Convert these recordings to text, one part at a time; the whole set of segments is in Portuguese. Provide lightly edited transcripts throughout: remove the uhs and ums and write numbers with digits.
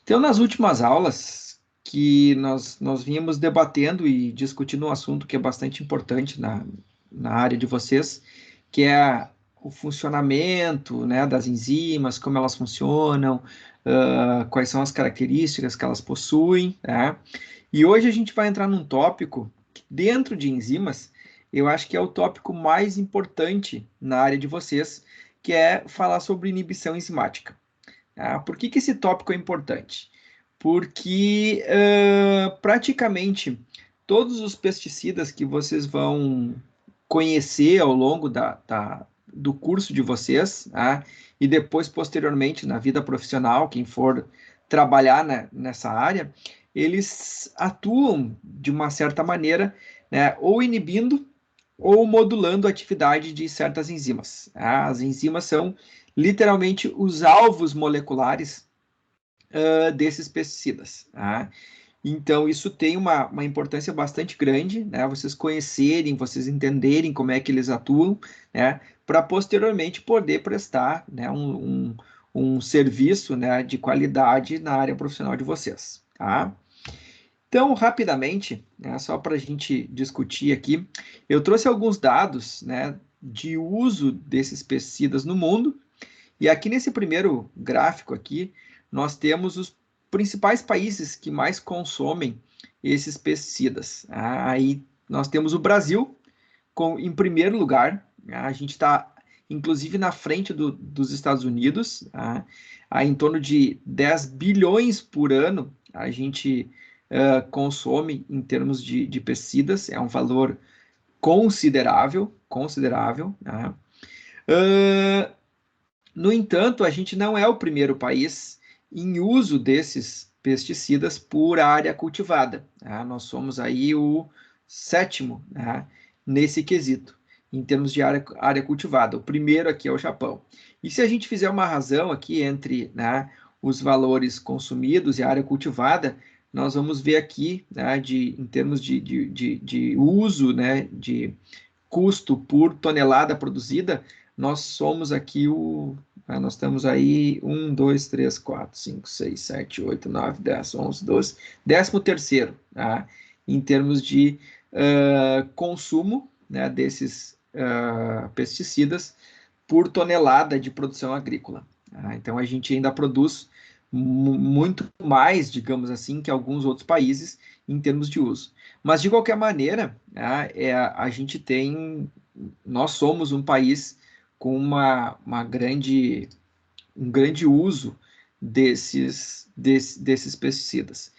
Então, nas últimas aulas que nós vínhamos debatendo e discutindo um assunto que é bastante importante na área de vocês, que é o funcionamento, né, das enzimas, como elas funcionam, quais são as características que elas possuem, né? E hoje a gente vai entrar num tópico que, dentro de enzimas, eu acho que é o tópico mais importante na área de vocês, que é falar sobre inibição enzimática. Por que esse tópico é importante? Porque praticamente todos os pesticidas que vocês vão conhecer ao longo do curso de vocês, tá? E depois, posteriormente, na vida profissional, quem for trabalhar nessa área, eles atuam de uma certa maneira, né, ou inibindo ou modulando a atividade de certas enzimas. Tá? As enzimas são literalmente os alvos moleculares desses pesticidas. Tá? Então, isso tem uma importância bastante grande, né? Vocês conhecerem, vocês entenderem como é que eles atuam, né? Para posteriormente poder prestar, né, um serviço, né, de qualidade na área profissional de vocês. Tá? Então, rapidamente, né, só para a gente discutir aqui, eu trouxe alguns dados, né, de uso desses pesticidas no mundo. E aqui nesse primeiro gráfico aqui, nós temos os principais países que mais consomem esses pesticidas. Aí nós temos o Brasil em primeiro lugar. A gente está, inclusive, na frente dos Estados Unidos. Aí, em torno de 10 bilhões por ano a gente consome em termos de pesticidas. É um valor considerável, considerável. No entanto, a gente não é o primeiro país em uso desses pesticidas por área cultivada. Tá? Nós somos aí o sétimo, tá, nesse quesito, em termos de área cultivada. O primeiro aqui é o Japão. E se a gente fizer uma razão aqui entre, né, os valores consumidos e a área cultivada, nós vamos ver aqui, né, em termos de uso, né, de custo por tonelada produzida, nós somos aqui nós estamos aí 1, 2, 3, 4, 5, 6, 7, 8, 9, 10, 11, 12, 13º, tá? Em termos de consumo, né, desses pesticidas por tonelada de produção agrícola. Tá? Então, a gente ainda produz muito mais, digamos assim, que alguns outros países em termos de uso. Mas, de qualquer maneira, né, nós somos um país com um grande uso desses pesticidas.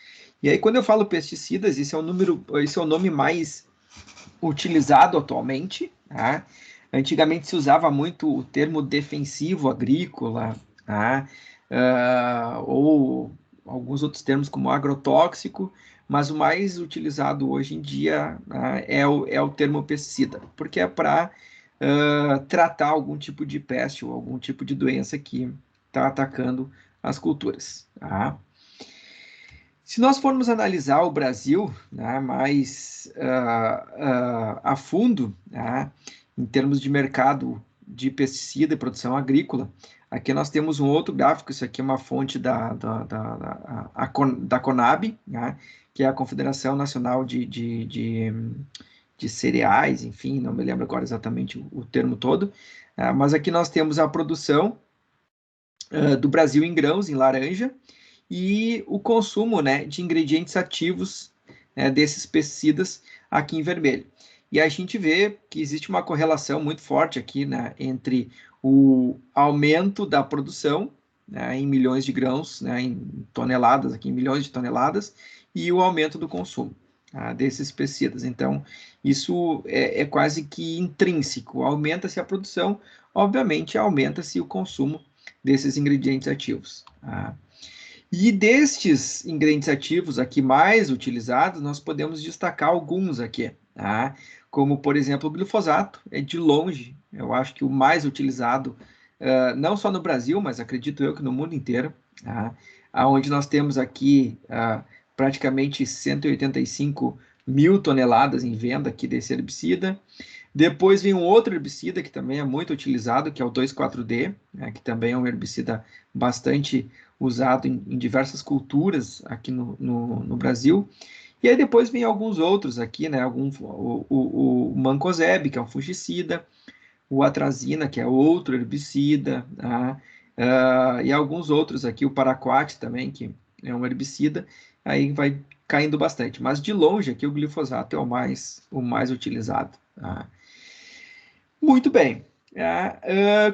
E aí, quando eu falo pesticidas, esse é o nome mais utilizado atualmente. Tá? Antigamente se usava muito o termo defensivo agrícola, tá? Ou alguns outros termos como agrotóxico, mas o mais utilizado hoje em dia, né, é o termo pesticida, porque é para tratar algum tipo de peste ou algum tipo de doença que está atacando as culturas. Tá? Se nós formos analisar o Brasil, né, mais a fundo, né, em termos de mercado de pesticida e produção agrícola, aqui nós temos um outro gráfico, isso aqui é uma fonte da Conab, né, que é a Confederação Nacional de Cereais, enfim, não me lembro agora exatamente o termo todo, mas aqui nós temos a produção do Brasil em grãos, em laranja, e o consumo, né, de ingredientes ativos, né, desses pesticidas aqui em vermelho. E a gente vê que existe uma correlação muito forte aqui, né, entre o aumento da produção, né, em milhões de grãos, né, em toneladas, aqui em milhões de toneladas, e o aumento do consumo, tá, desses pesticidas. Então, isso é quase que intrínseco. Aumenta-se a produção, obviamente aumenta-se o consumo desses ingredientes ativos. Tá? E destes ingredientes ativos aqui mais utilizados, nós podemos destacar alguns aqui, tá? Como, por exemplo, o glifosato, é de longe, eu acho que o mais utilizado, não só no Brasil, mas acredito eu que no mundo inteiro, tá? Onde nós temos aqui praticamente 185 mil toneladas em venda aqui desse herbicida. Depois vem um outro herbicida que também é muito utilizado, que é o 2,4-D, né, que também é um herbicida bastante usado em diversas culturas aqui no Brasil. E aí depois vem alguns outros aqui, né? O mancozeb, que é um fungicida, o atrazina, que é outro herbicida, tá? E alguns outros aqui, o paraquat também, que é um herbicida, aí vai caindo bastante. Mas de longe aqui o glifosato é o mais utilizado. Tá? Muito bem.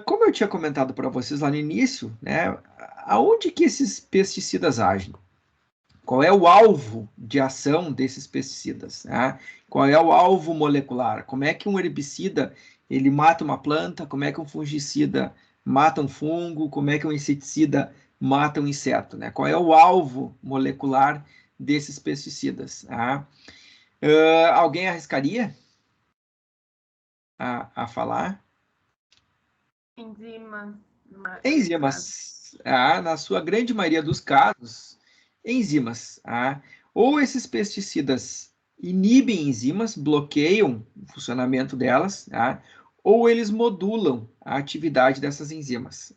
Como eu tinha comentado para vocês lá no início, né, aonde que esses pesticidas agem? Qual é o alvo de ação desses pesticidas? Né? Qual é o alvo molecular? Como é que um herbicida ele mata uma planta? Como é que um fungicida mata um fungo? Como é que um inseticida mata um inseto? Né? Qual é o alvo molecular desses pesticidas? Tá? Alguém arriscaria a falar? Enzimas. Enzimas. Na sua grande maioria dos casos, enzimas. Ou esses pesticidas inibem enzimas, bloqueiam o funcionamento delas, ou eles modulam a atividade dessas enzimas.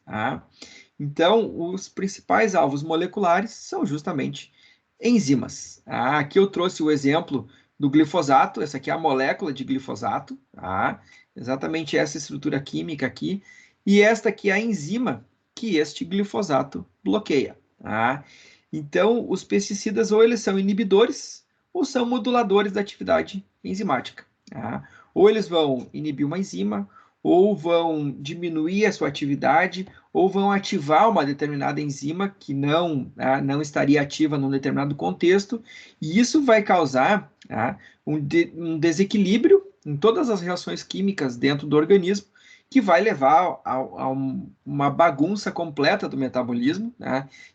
Então, os principais alvos moleculares são justamente enzimas. Aqui eu trouxe o exemplo do glifosato, essa aqui é a molécula de glifosato, exatamente essa estrutura química aqui, e esta aqui é a enzima que este glifosato bloqueia. Então, os pesticidas ou eles são inibidores ou são moduladores da atividade enzimática. Ou eles vão inibir uma enzima, ou vão diminuir a sua atividade, ou vão ativar uma determinada enzima que não estaria ativa num determinado contexto, e isso vai causar um desequilíbrio em todas as reações químicas dentro do organismo, que vai levar a uma bagunça completa do metabolismo,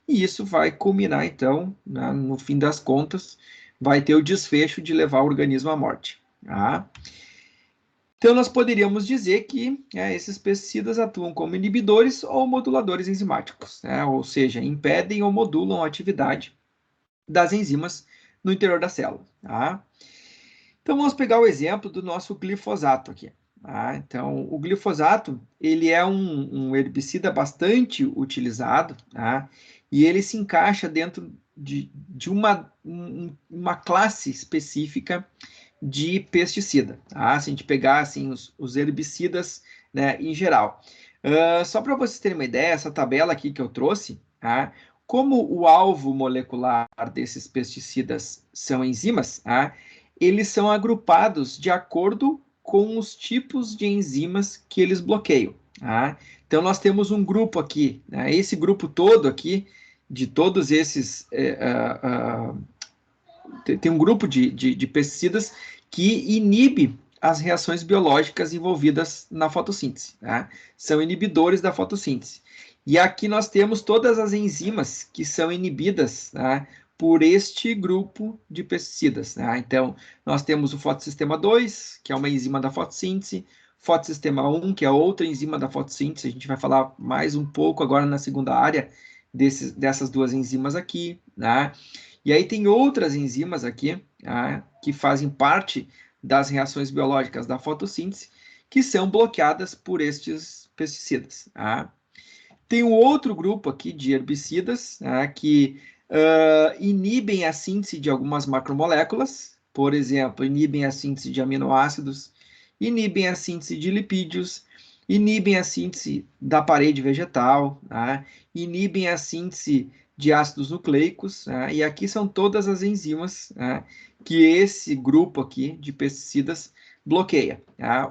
e isso vai culminar, então, no fim das contas, vai ter o desfecho de levar o organismo à morte. Então, nós poderíamos dizer que esses pesticidas atuam como inibidores ou moduladores enzimáticos, ou seja, impedem ou modulam a atividade das enzimas no interior da célula. Então, vamos pegar o exemplo do nosso glifosato aqui. Então, o glifosato ele é um herbicida bastante utilizado, e ele se encaixa dentro de uma classe específica de pesticida. Se a gente pegar assim, os herbicidas, né, em geral. Só para vocês terem uma ideia, essa tabela aqui que eu trouxe, como o alvo molecular desses pesticidas são enzimas, eles são agrupados de acordo com os tipos de enzimas que eles bloqueiam. Então, nós temos um grupo aqui, esse grupo todo aqui, de todos esses... tem um grupo de pesticidas que inibe as reações biológicas envolvidas na fotossíntese. São inibidores da fotossíntese. E aqui nós temos todas as enzimas que são inibidas por este grupo de pesticidas. Então, nós temos o fotossistema 2, que é uma enzima da fotossíntese, fotossistema 1, que é outra enzima da fotossíntese, a gente vai falar mais um pouco agora na segunda área dessas duas enzimas aqui. E aí tem outras enzimas aqui, que fazem parte das reações biológicas da fotossíntese, que são bloqueadas por estes pesticidas. Tem um outro grupo aqui de herbicidas que inibem a síntese de algumas macromoléculas, por exemplo, inibem a síntese de aminoácidos, inibem a síntese de lipídios, inibem a síntese da parede vegetal, inibem a síntese de ácidos nucleicos, e aqui são todas as enzimas que esse grupo aqui de pesticidas bloqueia.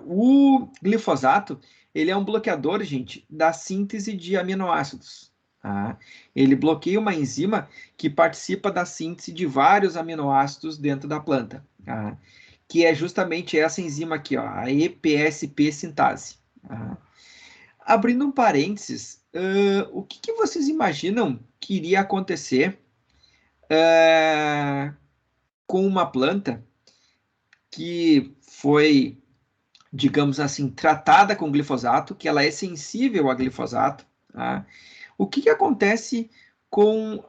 O glifosato, ele é um bloqueador, gente, da síntese de aminoácidos. Ele bloqueia uma enzima que participa da síntese de vários aminoácidos dentro da planta, que é justamente essa enzima aqui, ó, a EPSP sintase. Abrindo um parênteses, o que vocês imaginam que iria acontecer com uma planta que foi, digamos assim, tratada com glifosato, que ela é sensível a glifosato? O que acontece com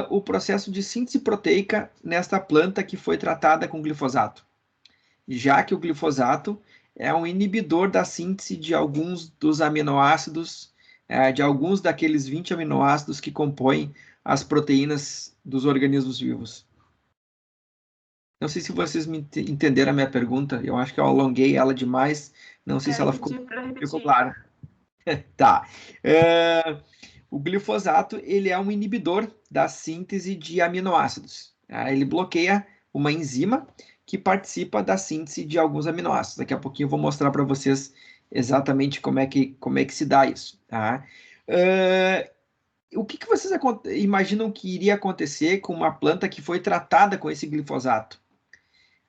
o processo de síntese proteica nesta planta que foi tratada com glifosato? Já que o glifosato é um inibidor da síntese de alguns dos aminoácidos de alguns daqueles 20 aminoácidos que compõem as proteínas dos organismos vivos. Não sei se vocês me entenderam a minha pergunta, eu acho que eu alonguei ela demais, não sei se ela ficou clara. Tá. O glifosato, ele é um inibidor da síntese de aminoácidos. Tá? Ele bloqueia uma enzima que participa da síntese de alguns aminoácidos. Daqui a pouquinho eu vou mostrar para vocês exatamente como é que se dá isso. Tá? O que vocês imaginam que iria acontecer com uma planta que foi tratada com esse glifosato?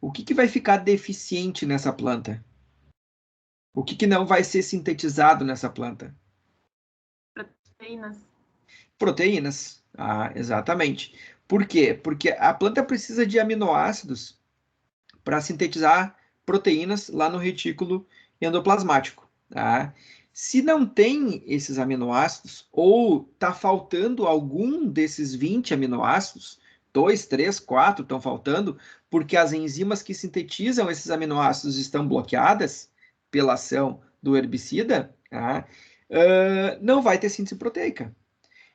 O que vai ficar deficiente nessa planta? O que não vai ser sintetizado nessa planta? Proteínas. Proteínas. Exatamente. Por quê? Porque a planta precisa de aminoácidos para sintetizar proteínas lá no retículo endoplasmático. Tá? Se não tem esses aminoácidos, ou está faltando algum desses 20 aminoácidos, 2, 3, 4 estão faltando, porque as enzimas que sintetizam esses aminoácidos estão bloqueadas pela ação do herbicida, tá? Não vai ter síntese proteica.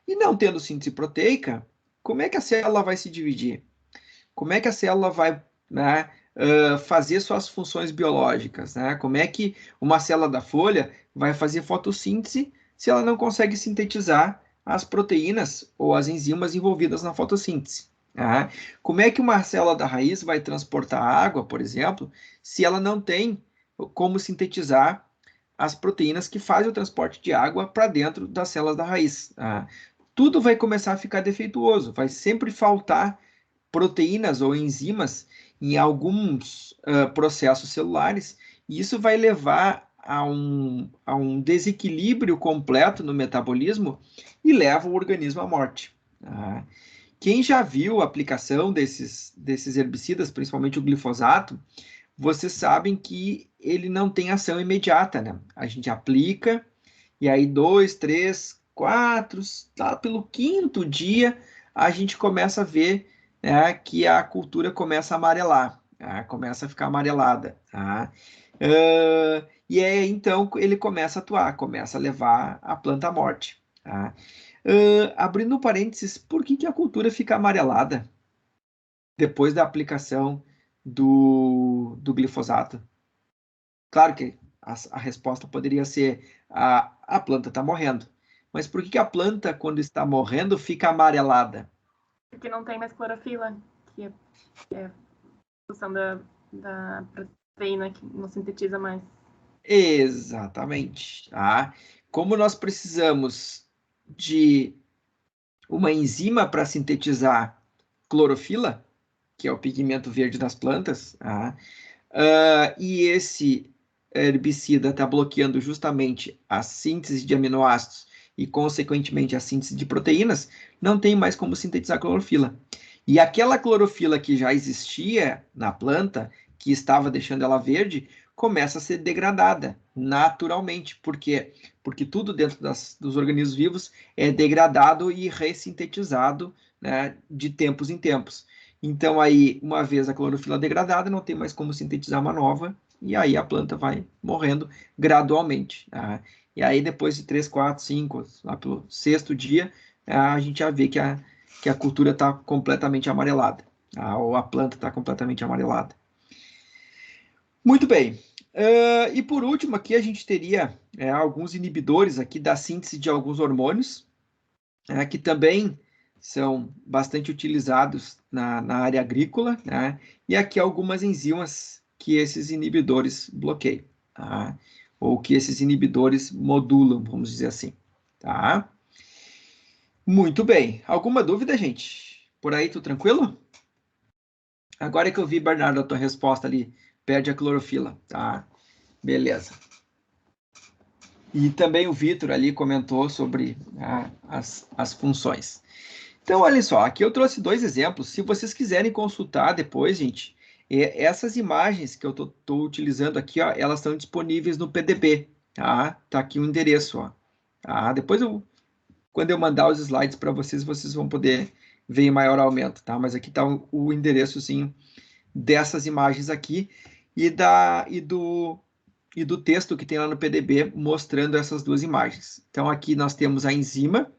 E não tendo síntese proteica, como é que a célula vai se dividir? Como é que a célula vai, né, fazer suas funções biológicas? Né? Como é que uma célula da folha vai fazer fotossíntese se ela não consegue sintetizar as proteínas ou as enzimas envolvidas na fotossíntese? Né? Como é que uma célula da raiz vai transportar água, por exemplo, se ela não tem como sintetizar as proteínas que fazem o transporte de água para dentro das células da raiz? Tudo vai começar a ficar defeituoso, vai sempre faltar proteínas ou enzimas em alguns processos celulares, e isso vai levar a um desequilíbrio completo no metabolismo e leva o organismo à morte. Tá? Quem já viu a aplicação desses herbicidas, principalmente o glifosato, vocês sabem que ele não tem ação imediata, né? A gente aplica, e aí 2, 3, 4, tá, pelo quinto dia, a gente começa a ver, né, que a cultura começa a amarelar, tá? Começa a ficar amarelada. Tá? E aí, então, ele começa a atuar, começa a levar a planta à morte. Tá? Abrindo parênteses, por que a cultura fica amarelada depois da aplicação do glifosato? Claro que a resposta poderia ser a planta está morrendo. Mas por que a planta, quando está morrendo, fica amarelada? Porque não tem mais clorofila, que é a função da proteína que não sintetiza mais. Exatamente. Tá? Como nós precisamos de uma enzima para sintetizar clorofila, que é o pigmento verde das plantas, tá? E esse herbicida está bloqueando justamente a síntese de aminoácidos e, consequentemente, a síntese de proteínas, não tem mais como sintetizar clorofila. E aquela clorofila que já existia na planta, que estava deixando ela verde, começa a ser degradada naturalmente. Por quê? Porque tudo dentro dos organismos vivos é degradado e ressintetizado, né, de tempos em tempos. Então, aí, uma vez a clorofila degradada, não tem mais como sintetizar uma nova, e aí a planta vai morrendo gradualmente. Tá? E aí, depois de 3, 4, 5, lá pelo sexto dia, a gente já vê que a cultura está completamente amarelada, tá? Ou a planta está completamente amarelada. Muito bem. E por último, aqui a gente teria alguns inibidores aqui da síntese de alguns hormônios, que também são bastante utilizados na área agrícola, né? E aqui algumas enzimas que esses inibidores bloqueiam, tá? Ou que esses inibidores modulam, vamos dizer assim, tá? Muito bem. Alguma dúvida, gente? Por aí, tudo tranquilo? Agora que eu vi, Bernardo, a tua resposta ali, perde a clorofila, tá? Beleza. E também o Vitor ali comentou sobre as funções. Então, olha só, aqui eu trouxe 2 exemplos. Se vocês quiserem consultar depois, gente, essas imagens que eu estou utilizando aqui, ó, elas estão disponíveis no PDB, tá? Tá aqui o endereço, ó. Tá? Depois, quando eu mandar os slides para vocês, vocês vão poder ver em maior aumento, tá? Mas aqui está o endereçozinho dessas imagens aqui e do e do texto que tem lá no PDB mostrando essas duas imagens. Então, aqui nós temos a enzima,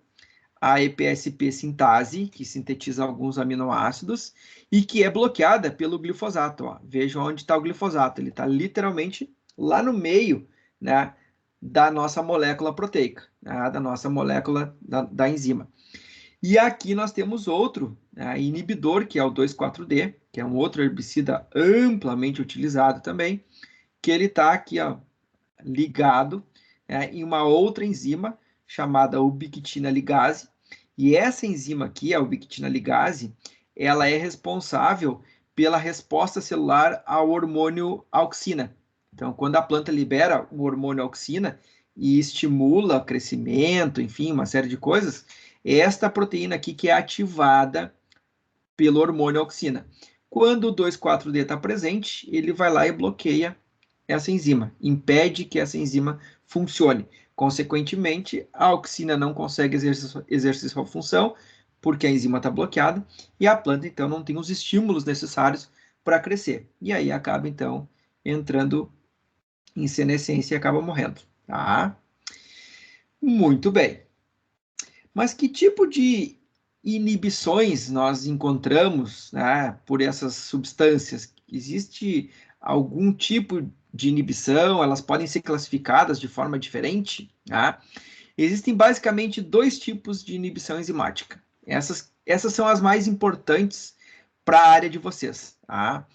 a EPSP sintase, que sintetiza alguns aminoácidos, e que é bloqueada pelo glifosato. Ó. Vejam onde está o glifosato. Ele está literalmente lá no meio, né, da nossa molécula proteica, né, da nossa molécula da enzima. E aqui nós temos outro, né, inibidor, que é o 2,4-D, que é um outro herbicida amplamente utilizado também, que ele está aqui, ó, ligado, né, em uma outra enzima chamada ubiquitina ligase. E essa enzima aqui, a ubiquitina ligase, ela é responsável pela resposta celular ao hormônio auxina. Então, quando a planta libera o hormônio auxina e estimula o crescimento, enfim, uma série de coisas, esta proteína aqui que é ativada pelo hormônio auxina. Quando o 2,4-D está presente, ele vai lá e bloqueia essa enzima, impede que essa enzima funcione. Consequentemente, a auxina não consegue exercer sua função, porque a enzima está bloqueada, e a planta, então, não tem os estímulos necessários para crescer. E aí acaba, então, entrando em senescência e acaba morrendo. Tá? Muito bem. Mas que tipo de inibições nós encontramos, né, por essas substâncias? Existe algum tipo de inibição? Elas podem ser classificadas de forma diferente? Tá? Existem basicamente dois tipos de inibição enzimática. Essas são as mais importantes para a área de vocês. Tá?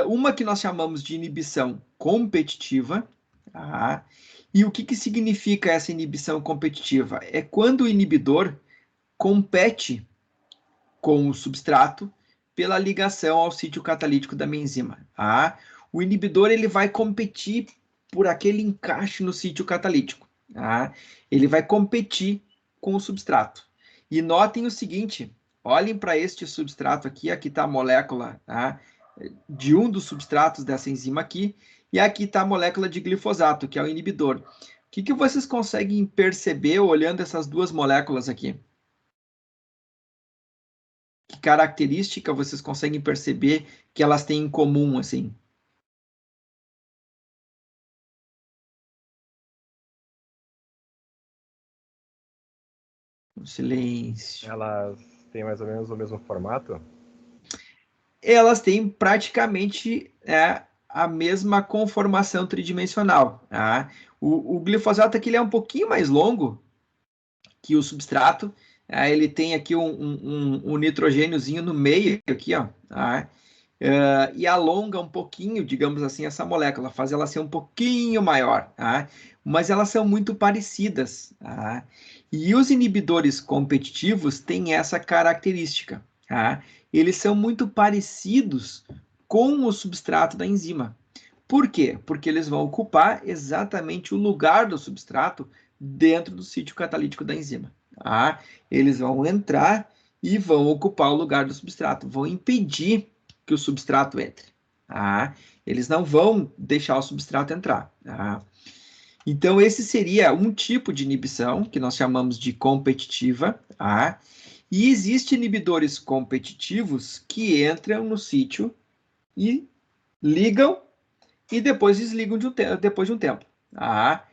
Uma que nós chamamos de inibição competitiva. Tá? E o que significa essa inibição competitiva? É quando o inibidor compete com o substrato pela ligação ao sítio catalítico da minha enzima. Tá? O inibidor ele vai competir por aquele encaixe no sítio catalítico. Tá? Ele vai competir com o substrato. E notem o seguinte, olhem para este substrato aqui está a molécula, tá, de um dos substratos dessa enzima aqui, e aqui está a molécula de glifosato, que é o inibidor. O que vocês conseguem perceber olhando essas duas moléculas aqui? Que característica vocês conseguem perceber que elas têm em comum, assim? Um silêncio. Elas têm mais ou menos o mesmo formato? Elas têm praticamente a mesma conformação tridimensional. Tá? O glifosato aqui ele é um pouquinho mais longo que o substrato. Ele tem aqui um nitrogêniozinho no meio aqui, ó, tá? E alonga um pouquinho, digamos assim, essa molécula, faz ela ser um pouquinho maior, tá? Mas elas são muito parecidas, tá? E os inibidores competitivos têm essa característica, tá? Eles são muito parecidos com o substrato da enzima. Por quê? Porque eles vão ocupar exatamente o lugar do substrato dentro do sítio catalítico da enzima. Tá? Eles vão entrar e vão ocupar o lugar do substrato, vão impedir que o substrato entre. Tá? Eles não vão deixar o substrato entrar. Tá? Então, esse seria um tipo de inibição, que nós chamamos de competitiva. Tá? E existem inibidores competitivos que entram no sítio e ligam e depois desligam depois de um tempo. Tá?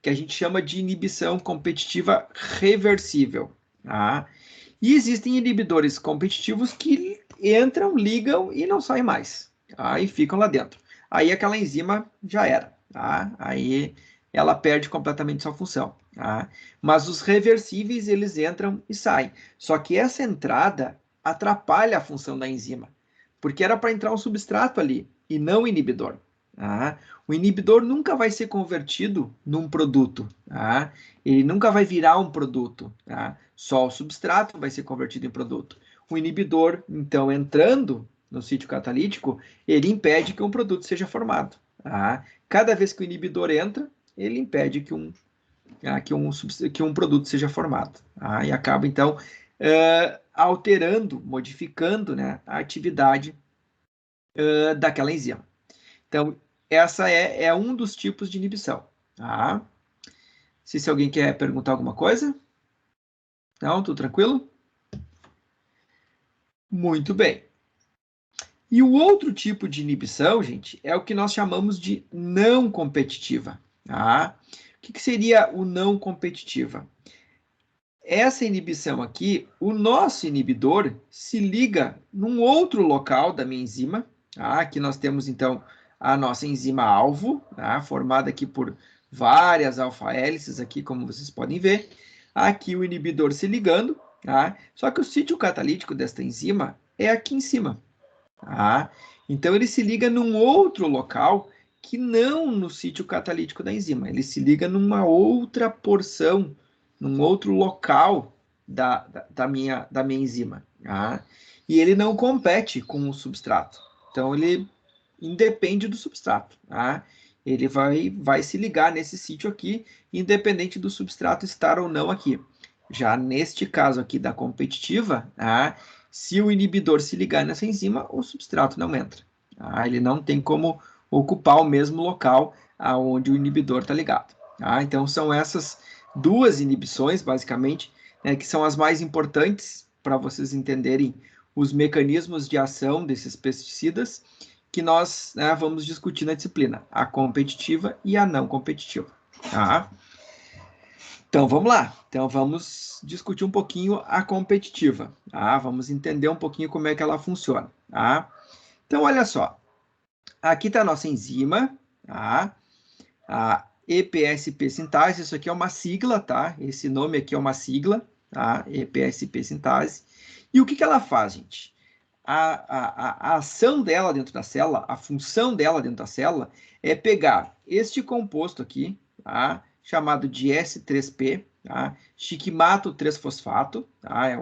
Que a gente chama de inibição competitiva reversível. Tá? E existem inibidores competitivos que entram, ligam e não saem mais. Tá? E ficam lá dentro. Aí aquela enzima já era. Tá? Aí ela perde completamente sua função. Tá? Mas os reversíveis, eles entram e saem. Só que essa entrada atrapalha a função da enzima. Porque era para entrar um substrato ali e não o inibidor. Tá? O inibidor nunca vai ser convertido num produto. Tá? Ele nunca vai virar um produto. Tá? Só o substrato vai ser convertido em produto. O inibidor, então, entrando no sítio catalítico, ele impede que um produto seja formado. Tá? Cada vez que o inibidor entra, ele impede que um produto seja formado. Tá? E acaba, então, alterando, modificando, né, a atividade daquela enzima. Então, essa é um dos tipos de inibição. Tá? Se alguém quer perguntar alguma coisa? Não, tudo tranquilo? Muito bem. E o outro tipo de inibição, gente, é o que nós chamamos de não competitiva. Tá? O que seria o não competitiva? Essa inibição aqui, o nosso inibidor se liga num outro local da minha enzima. Tá? Aqui nós temos, então, a nossa enzima alvo, tá? Formada aqui por várias alfa-hélices, aqui, como vocês podem ver. Aqui o inibidor se ligando, tá? Só que o sítio catalítico desta enzima é aqui em cima. Tá? Então, ele se liga num outro local que não no sítio catalítico da enzima. Ele se liga numa outra porção, num outro local da minha enzima. Tá? E ele não compete com o substrato. Então, ele independe do substrato. Tá? Ele vai se ligar nesse sítio aqui, independente do substrato estar ou não aqui. Já neste caso aqui da competitiva, tá? Se o inibidor se ligar nessa enzima, o substrato não entra. Tá? Ele não tem como ocupar o mesmo local aonde o inibidor está ligado. Tá? Então, são essas duas inibições, basicamente, né, que são as mais importantes para vocês entenderem os mecanismos de ação desses pesticidas que nós, né, vamos discutir na disciplina, a competitiva e a não competitiva. Tá? Então, vamos lá. Então, vamos discutir um pouquinho a competitiva. Tá? Vamos entender um pouquinho como é que ela funciona. Tá? Então, olha só. Aqui está a nossa enzima, tá? A EPSP sintase. Isso aqui é uma sigla, tá? Esse nome aqui é uma sigla, tá? EPSP sintase. E o que ela faz, gente? A ação dela dentro da célula, a função dela dentro da célula, é pegar este composto aqui, tá? Chamado de S3P, tá? Shikmato 3-fosfato, tá? É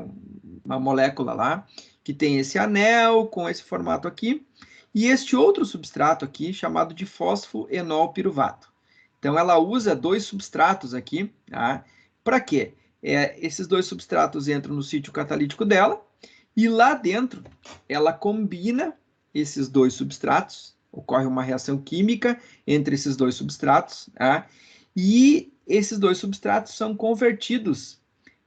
uma molécula lá, que tem esse anel com esse formato aqui, e este outro substrato aqui, chamado de fosfoenol piruvato. Então, ela usa dois substratos aqui, tá? Para quê? Esses dois substratos entram no sítio catalítico dela, e lá dentro, ela combina esses dois substratos, ocorre uma reação química entre esses dois substratos, tá? E esses dois substratos são convertidos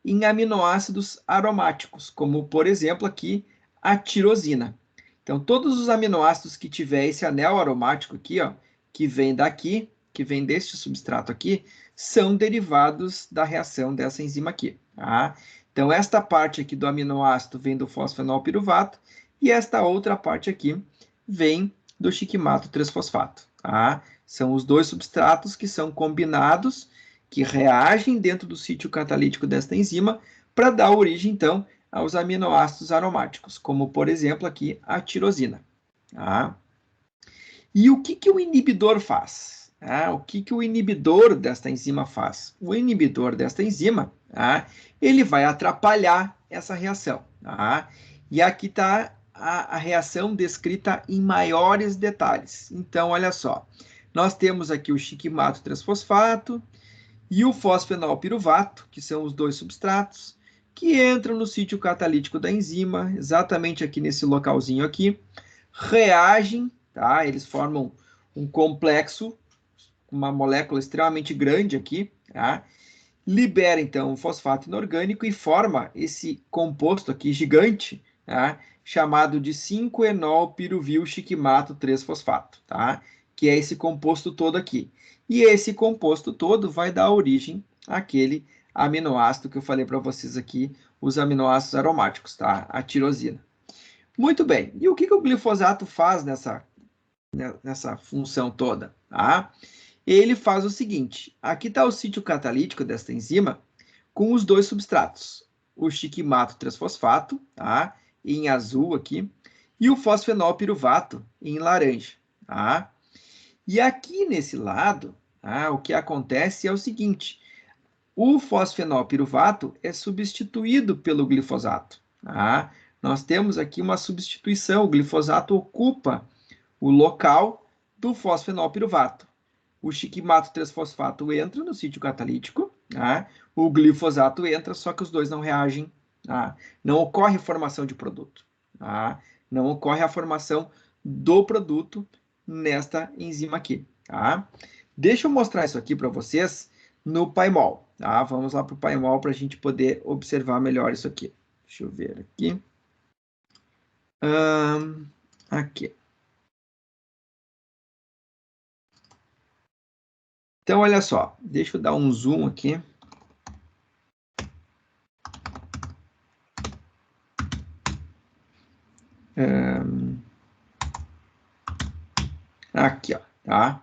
em aminoácidos aromáticos, como, por exemplo, aqui, a tirosina. Então, todos os aminoácidos que tiver esse anel aromático aqui, ó, que vem daqui, que vem deste substrato aqui, são derivados da reação dessa enzima aqui, tá? Então, esta parte aqui do aminoácido vem do fosfenol piruvato e esta outra parte aqui vem do shikmato 3-fosfato, tá? São os dois substratos que são combinados, que reagem dentro do sítio catalítico desta enzima para dar origem, então, aos aminoácidos aromáticos, como, por exemplo, aqui a tirosina. Tá? E o que o inibidor faz? O que o inibidor desta enzima faz? O inibidor desta enzima, ele vai atrapalhar essa reação. Tá? E aqui está a reação descrita em maiores detalhes. Então, olha só. Nós temos aqui o shikmato 3-fosfato e o fosfenol piruvato, que são os dois substratos, que entram no sítio catalítico da enzima, exatamente aqui nesse localzinho aqui, reagem, tá? Eles formam um complexo, uma molécula extremamente grande aqui, tá? Libera, então, o fosfato inorgânico e forma esse composto aqui gigante, tá? Chamado de 5-enol piruvil shikmato 3-fosfato, tá? Que é esse composto todo aqui. E esse composto todo vai dar origem àquele aminoácido que eu falei para vocês aqui, os aminoácidos aromáticos, tá? A tirosina. Muito bem. E o que o glifosato faz nessa função toda? Tá? Ele faz o seguinte. Aqui está o sítio catalítico desta enzima com os dois substratos. O shikmato 3-fosfato, tá? Em azul aqui, e o fosfenol piruvato em laranja. Tá? E aqui nesse lado, o que acontece é o seguinte. O fosfenol piruvato é substituído pelo glifosato. Tá? Nós temos aqui uma substituição. O glifosato ocupa o local do fosfenol piruvato. O shikmato 3-fosfato entra no sítio catalítico, tá? O glifosato entra, só que os dois não reagem. Tá? Não ocorre formação de produto. Tá? Não ocorre a formação do produto nesta enzima aqui. Tá? Deixa eu mostrar isso aqui para vocês no Paimol. Tá? Vamos lá para o Paimol para a gente poder observar melhor isso aqui. Deixa eu ver aqui. aqui. Então, olha só, deixa eu dar um zoom aqui. Aqui, ó, tá?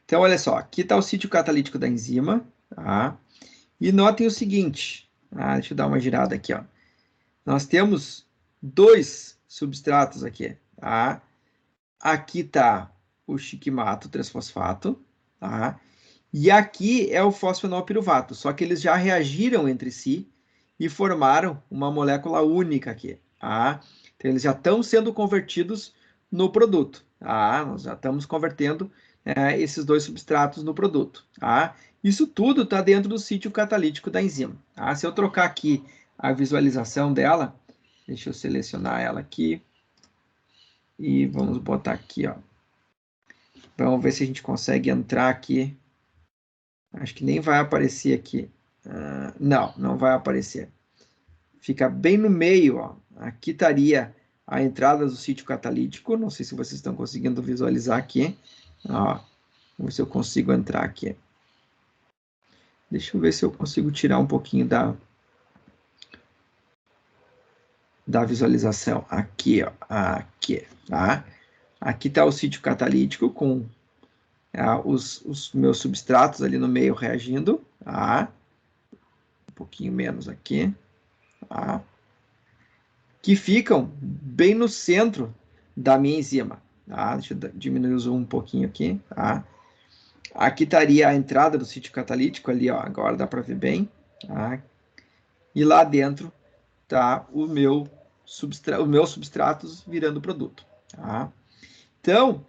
Então, olha só, aqui está o sítio catalítico da enzima, tá? E notem o seguinte, deixa eu dar uma girada aqui, ó. Nós temos 2 substratos aqui, tá? Aqui está o chiquimato 3-fosfato, tá? E aqui é o fosfenolpiruvato, só que eles já reagiram entre si e formaram uma molécula única aqui, tá? Então, eles já estão sendo convertidos no produto, tá? Nós já estamos convertendo esses 2 substratos no produto, tá? Isso tudo está dentro do sítio catalítico da enzima, tá? Se eu trocar aqui a visualização dela, deixa eu selecionar ela aqui e vamos botar aqui, ó. Vamos ver se a gente consegue entrar aqui. Acho que nem vai aparecer aqui. Não, não vai aparecer. Fica bem no meio, ó. Aqui estaria a entrada do sítio catalítico. Não sei se vocês estão conseguindo visualizar aqui. Ó, vamos ver se eu consigo entrar aqui. Deixa eu ver se eu consigo tirar um pouquinho da visualização. Aqui, ó. Aqui, tá? Aqui está o sítio catalítico com os meus substratos ali no meio reagindo, tá? Um pouquinho menos aqui, tá? Que ficam bem no centro da minha enzima, tá? Deixa eu diminuir o zoom um pouquinho aqui, tá? Aqui estaria a entrada do sítio catalítico ali, ó, agora dá para ver bem, tá? E lá dentro tá os meus substratos virando produto, tá? Então,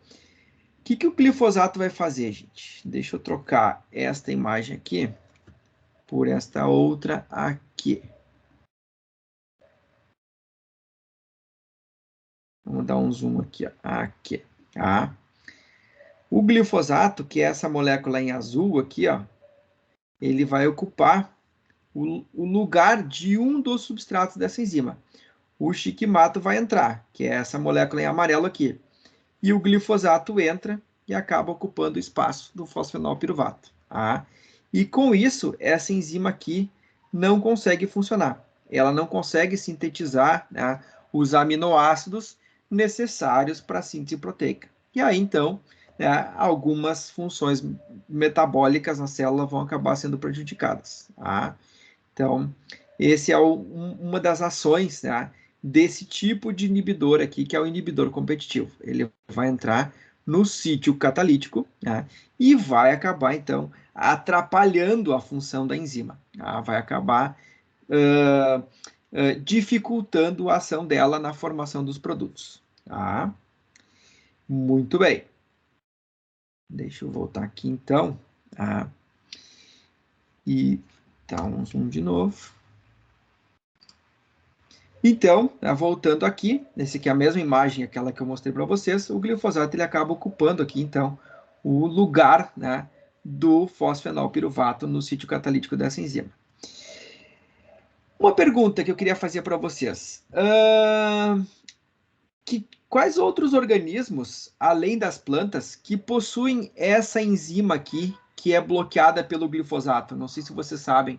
o que o glifosato vai fazer, gente? Deixa eu trocar esta imagem aqui por esta outra aqui. Vamos dar um zoom aqui, ó. Aqui, tá? O glifosato, que é essa molécula em azul aqui, ó, ele vai ocupar o lugar de um dos substratos dessa enzima. O chiquimato vai entrar, que é essa molécula em amarelo aqui. E o glifosato entra e acaba ocupando o espaço do fosfenolpiruvato. Tá? E com isso, essa enzima aqui não consegue funcionar. Ela não consegue sintetizar, né, os aminoácidos necessários para a síntese proteica. E aí, então, né, algumas funções metabólicas na célula vão acabar sendo prejudicadas. Tá? Então, esse é uma das ações, né, desse tipo de inibidor aqui, que é o inibidor competitivo. Ele vai entrar no sítio catalítico, né, e vai acabar, então, atrapalhando a função da enzima. Tá? Vai acabar dificultando a ação dela na formação dos produtos. Tá? Muito bem. Deixa eu voltar aqui, então. Tá? E dá um zoom de novo. Então, voltando aqui, esse aqui é a mesma imagem, aquela que eu mostrei para vocês, o glifosato ele acaba ocupando aqui, então, o lugar, né, do fosfenolpiruvato no sítio catalítico dessa enzima. Uma pergunta que eu queria fazer para vocês. Quais outros organismos, além das plantas, que possuem essa enzima aqui, que é bloqueada pelo glifosato? Não sei se vocês sabem.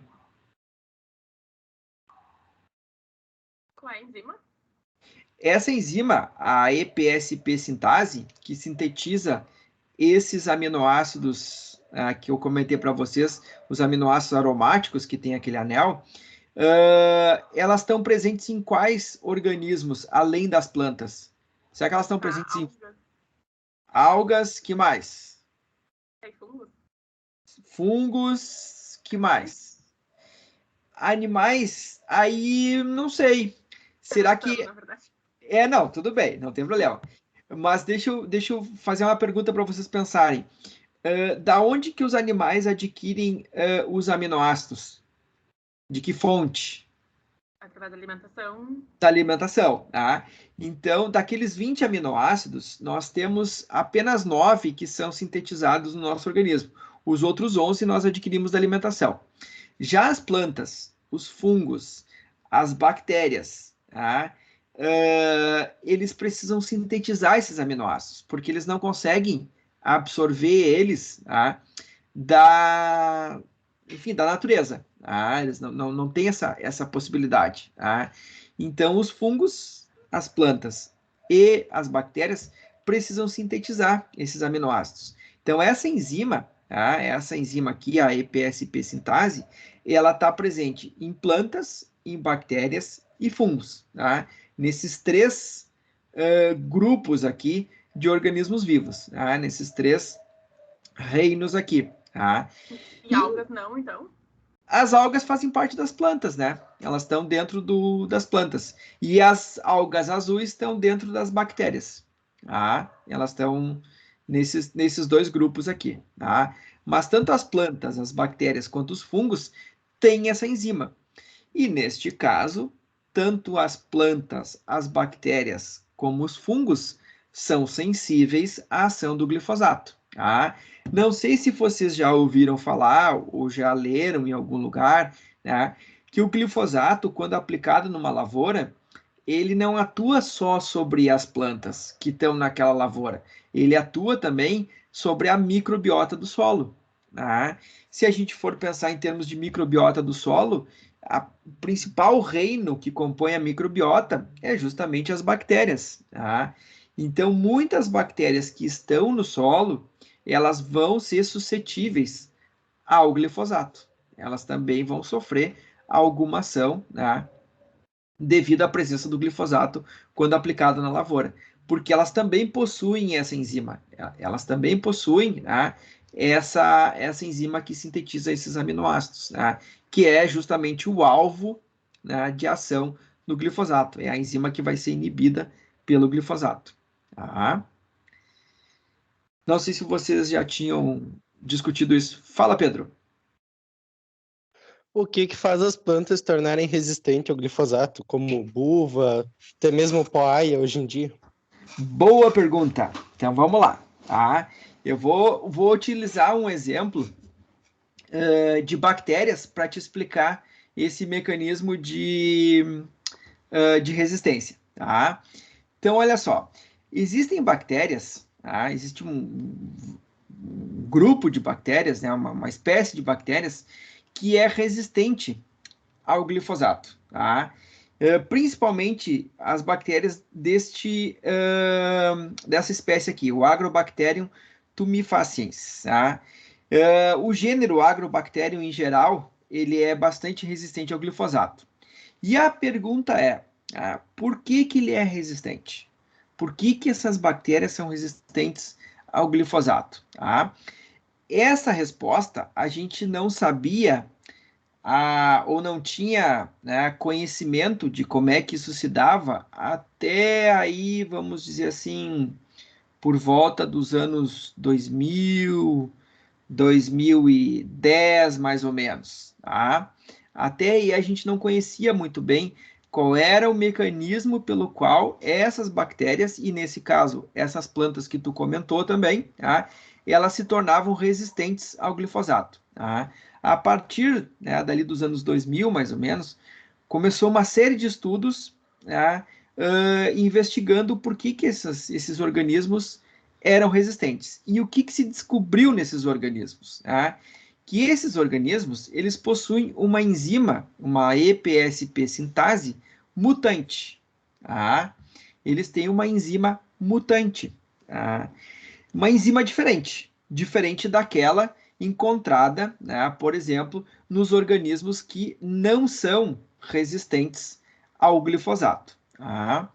Qual é a enzima? Essa enzima, a EPSP sintase, que sintetiza esses aminoácidos que eu comentei para vocês, os aminoácidos aromáticos que tem aquele anel, elas estão presentes em quais organismos, além das plantas? Será que elas estão presentes em algas? Que mais? Fungos. Fungos, que mais? Animais, aí não sei. Será que... Não, tudo bem, não tem problema. Mas deixa eu fazer uma pergunta para vocês pensarem. Da onde que os animais adquirem os aminoácidos? De que fonte? Através da alimentação. Da alimentação, tá? Então, daqueles 20 aminoácidos, nós temos apenas 9 que são sintetizados no nosso organismo. Os outros 11 nós adquirimos da alimentação. Já as plantas, os fungos, as bactérias, tá? eles precisam sintetizar esses aminoácidos, porque eles não conseguem absorver eles, tá, enfim, da natureza. Tá? Eles não têm essa possibilidade. Tá? Então, os fungos, as plantas e as bactérias precisam sintetizar esses aminoácidos. Então, essa enzima, tá? Essa enzima aqui, a EPSP sintase, ela está presente em plantas, em bactérias e fungos. Tá? Nesses três grupos aqui de organismos vivos, tá? Nesses três reinos aqui. Tá? E algas não, então? As algas fazem parte das plantas, né? Elas estão dentro das plantas. E as algas azuis estão dentro das bactérias. Tá? Elas estão nesses dois grupos aqui. Tá? Mas tanto as plantas, as bactérias, quanto os fungos têm essa enzima. E neste caso, tanto as plantas, as bactérias, como os fungos são sensíveis à ação do glifosato. Tá? Não sei se vocês já ouviram falar ou já leram em algum lugar, né, que o glifosato, quando aplicado numa lavoura, ele não atua só sobre as plantas que estão naquela lavoura, ele atua também sobre a microbiota do solo. Tá? Se a gente for pensar em termos de microbiota do solo, o principal reino que compõe a microbiota é justamente as bactérias. Tá? Então, muitas bactérias que estão no solo, elas vão ser suscetíveis ao glifosato. Elas também vão sofrer alguma ação, né, devido à presença do glifosato quando aplicado na lavoura, porque elas também possuem essa enzima. Elas também possuem, né, essa enzima que sintetiza esses aminoácidos, né, que é justamente o alvo, né, de ação do glifosato. É a enzima que vai ser inibida pelo glifosato. Tá? Não sei se vocês já tinham discutido isso. Fala, Pedro. O que faz as plantas se tornarem resistentes ao glifosato, como buva, até mesmo poaia hoje em dia? Boa pergunta. Então vamos lá. Tá? Eu vou utilizar um exemplo de bactérias para te explicar esse mecanismo de resistência. Tá? Então, olha só. Existem bactérias, tá? Existe um grupo de bactérias, né? uma espécie de bactérias que é resistente ao glifosato. Tá? Principalmente as bactérias dessa espécie aqui, o Agrobacterium tumefaciens. Tá? O gênero Agrobacterium em geral, ele é bastante resistente ao glifosato. E a pergunta é, por que ele é resistente? Por que essas bactérias são resistentes ao glifosato? Tá? Essa resposta a gente não sabia ou não tinha, né, conhecimento de como é que isso se dava até aí, vamos dizer assim, por volta dos anos 2000, 2010, mais ou menos. Tá? Até aí a gente não conhecia muito bem qual era o mecanismo pelo qual essas bactérias, e nesse caso, essas plantas que tu comentou também, tá? Elas se tornavam resistentes ao glifosato. Tá? A partir, né, dali dos anos 2000, mais ou menos, começou uma série de estudos, né, investigando por que esses organismos eram resistentes. E o que se descobriu nesses organismos? Tá? Que esses organismos, eles possuem uma enzima, uma EPSP sintase mutante. Tá? Eles têm uma enzima mutante. Tá? Uma enzima diferente daquela encontrada, né, por exemplo, nos organismos que não são resistentes ao glifosato. Tá?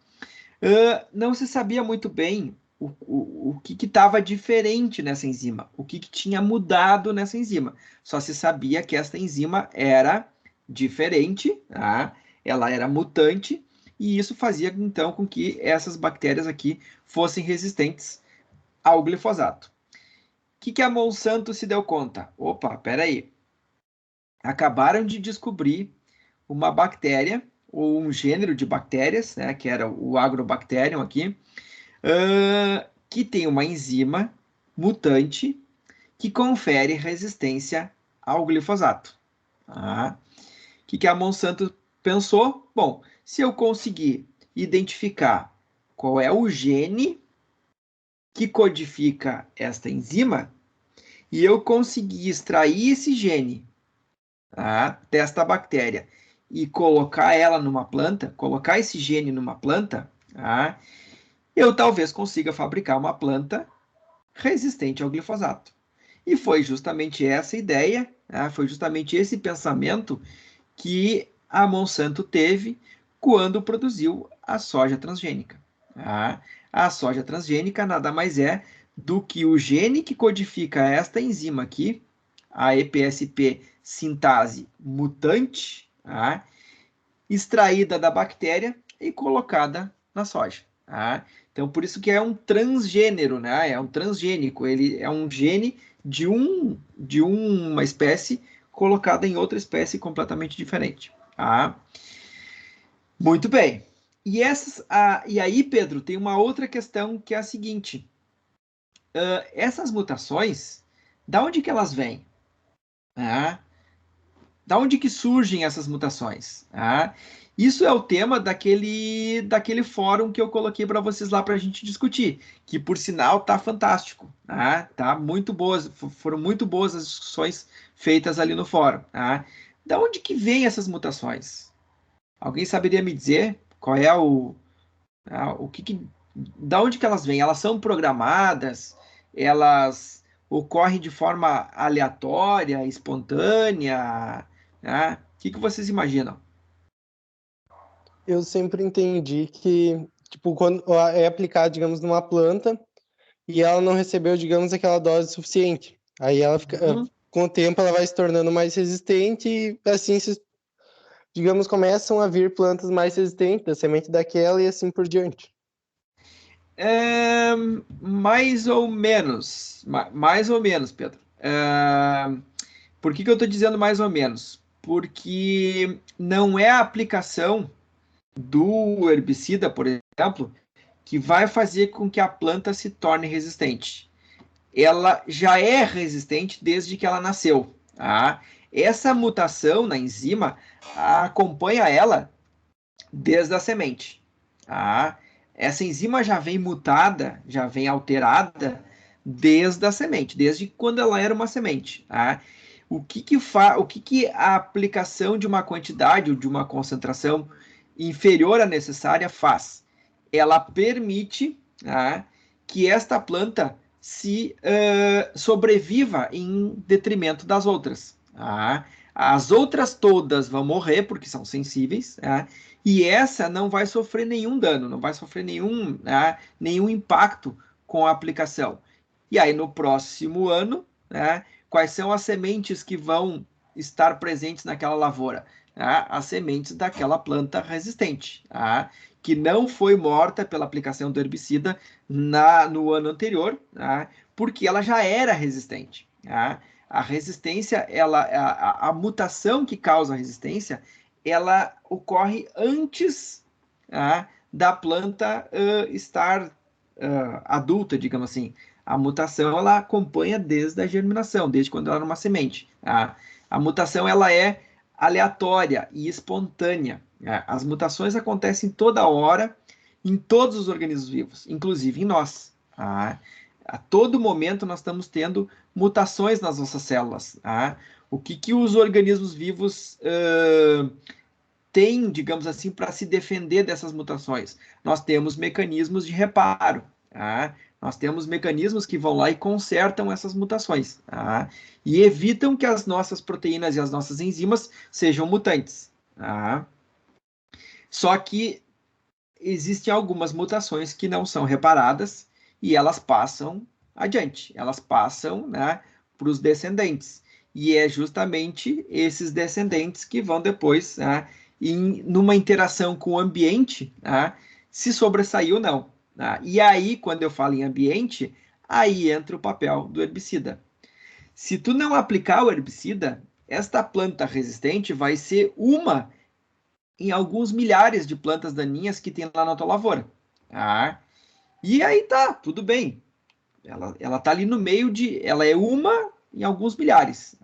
Não se sabia muito bem o que estava diferente nessa enzima, o que tinha mudado nessa enzima. Só se sabia que essa enzima era diferente, tá? Ela era mutante, e isso fazia então com que essas bactérias aqui fossem resistentes ao glifosato. O que a Monsanto se deu conta? Opa, peraí. Acabaram de descobrir uma bactéria, ou um gênero de bactérias, né, que era o Agrobacterium aqui, que tem uma enzima mutante que confere resistência ao glifosato. Tá? O que a Monsanto pensou? Bom, se eu conseguir identificar qual é o gene que codifica esta enzima e eu conseguir extrair esse gene, tá, desta bactéria e colocar ela numa planta, colocar esse gene numa planta, tá, eu talvez consiga fabricar uma planta resistente ao glifosato. E foi justamente essa ideia, tá, foi justamente esse pensamento que a Monsanto teve quando produziu a soja transgênica. Tá? A soja transgênica nada mais é do que o gene que codifica esta enzima aqui, a EPSP sintase mutante, tá? Extraída da bactéria e colocada na soja. Tá? Então, por isso que é um transgênero, né? É um transgênico, ele é um gene de uma espécie colocada em outra espécie completamente diferente. Tá? Muito bem. E aí, Pedro, tem uma outra questão que é a seguinte. Essas mutações, da onde que elas vêm? Da onde que surgem essas mutações? Isso é o tema daquele fórum que eu coloquei para vocês lá para a gente discutir, que por sinal tá fantástico, tá muito boas, foram muito boas as discussões feitas ali no fórum. Da onde que vêm essas mutações? Alguém saberia me dizer qual é da onde que elas vêm? Elas são programadas? Elas ocorrem de forma aleatória, espontânea? O que vocês imaginam? Eu sempre entendi que, tipo, quando é aplicado, digamos, numa planta e ela não recebeu, digamos, aquela dose suficiente. Aí ela fica, com o tempo, ela vai se tornando mais resistente e assim, digamos, começam a vir plantas mais resistentes da semente daquela e assim por diante. Mais ou menos, Pedro. Por que eu estou dizendo mais ou menos? Porque não é a aplicação do herbicida, por exemplo, que vai fazer com que a planta se torne resistente. Ela já é resistente desde que ela nasceu. Tá? Essa mutação na enzima acompanha ela desde a semente. Tá? Essa enzima já vem mutada, já vem alterada desde a semente, desde quando ela era uma semente. Tá? O que a aplicação de uma quantidade ou de uma concentração inferior à necessária faz? Ela permite, tá, que esta planta se sobreviva em detrimento das outras. Tá? As outras todas vão morrer porque são sensíveis, tá? E essa não vai sofrer nenhum dano, não vai sofrer nenhum impacto com a aplicação. E aí, no próximo ano, quais são as sementes que vão estar presentes naquela lavoura? As sementes daquela planta resistente, que não foi morta pela aplicação do herbicida no ano anterior, porque ela já era resistente. A resistência, a mutação que causa a resistência, ela ocorre antes da planta estar adulta, digamos assim. A mutação, ela acompanha desde a germinação, desde quando ela era uma semente. A mutação, ela é aleatória e espontânea. As mutações acontecem toda hora em todos os organismos vivos, inclusive em nós. A todo momento nós estamos tendo mutações nas nossas células. O que os organismos vivos têm, digamos assim, para se defender dessas mutações? Nós temos mecanismos de reparo. Nós temos mecanismos que vão lá e consertam essas mutações. E evitam que as nossas proteínas e as nossas enzimas sejam mutantes. Só que existem algumas mutações que não são reparadas e elas passam adiante, elas passam para os descendentes. E é justamente esses descendentes que vão depois, numa interação com o ambiente, se sobressair ou não. E aí, quando eu falo em ambiente, aí entra o papel do herbicida. Se tu não aplicar o herbicida, esta planta resistente vai ser uma em alguns milhares de plantas daninhas que tem lá na tua lavoura. E aí tá, tudo bem. Ela tá ali no meio ela é uma em alguns milhares.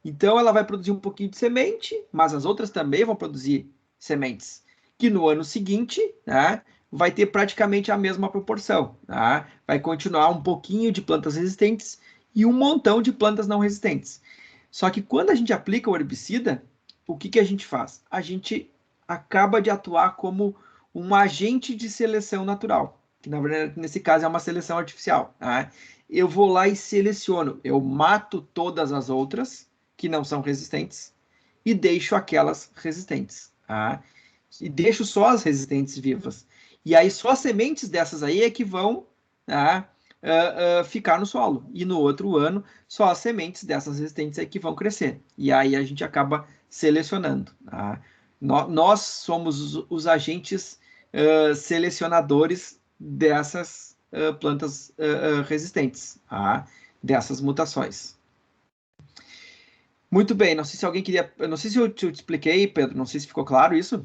Então ela vai produzir um pouquinho de semente, mas as outras também vão produzir sementes. que no ano seguinte, né, vai ter praticamente a mesma proporção. Tá? Vai continuar um pouquinho de plantas resistentes e um montão de plantas não resistentes. Só que quando a gente aplica o herbicida, o que a gente faz? A gente acaba de atuar como um agente de seleção natural, que na verdade nesse caso é uma seleção artificial. Tá? Eu vou lá e seleciono, eu mato todas as outras que não são resistentes e deixo aquelas resistentes. Tá? E deixo só as resistentes vivas. E aí só as sementes dessas aí é que vão, tá, ficar no solo. E no outro ano, só as sementes dessas resistentes é que vão crescer. E aí a gente acaba selecionando. Tá? Nós somos os agentes selecionadores dessas plantas resistentes, tá? Dessas mutações. Muito bem, não sei se alguém queria... Não sei se eu te expliquei, Pedro, não sei se ficou claro isso.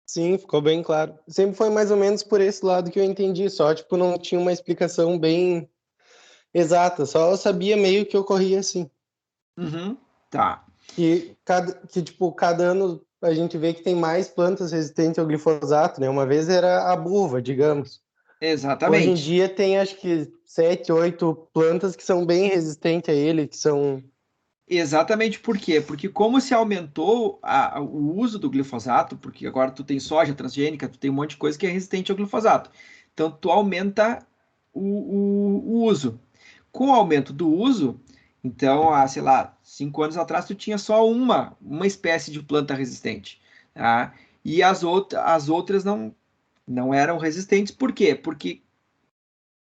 Sim, ficou bem claro. Sempre foi mais ou menos por esse lado que eu entendi, só, tipo, não tinha uma explicação bem exata, só eu sabia meio que ocorria assim. Uhum, tá. Que cada ano a gente vê que tem mais plantas resistentes ao glifosato, né? Uma vez era a buva, digamos. Exatamente. Hoje em dia tem, acho que, 7, 8 plantas que são bem resistentes a ele, que são... Exatamente por quê? Porque como se aumentou o uso do glifosato, porque agora tu tem soja transgênica, tu tem um monte de coisa que é resistente ao glifosato. Então, tu aumenta o uso. Com o aumento do uso, então, sei lá, 5 anos atrás, tu tinha só uma espécie de planta resistente. Tá? E as outras não eram resistentes. Por quê? Porque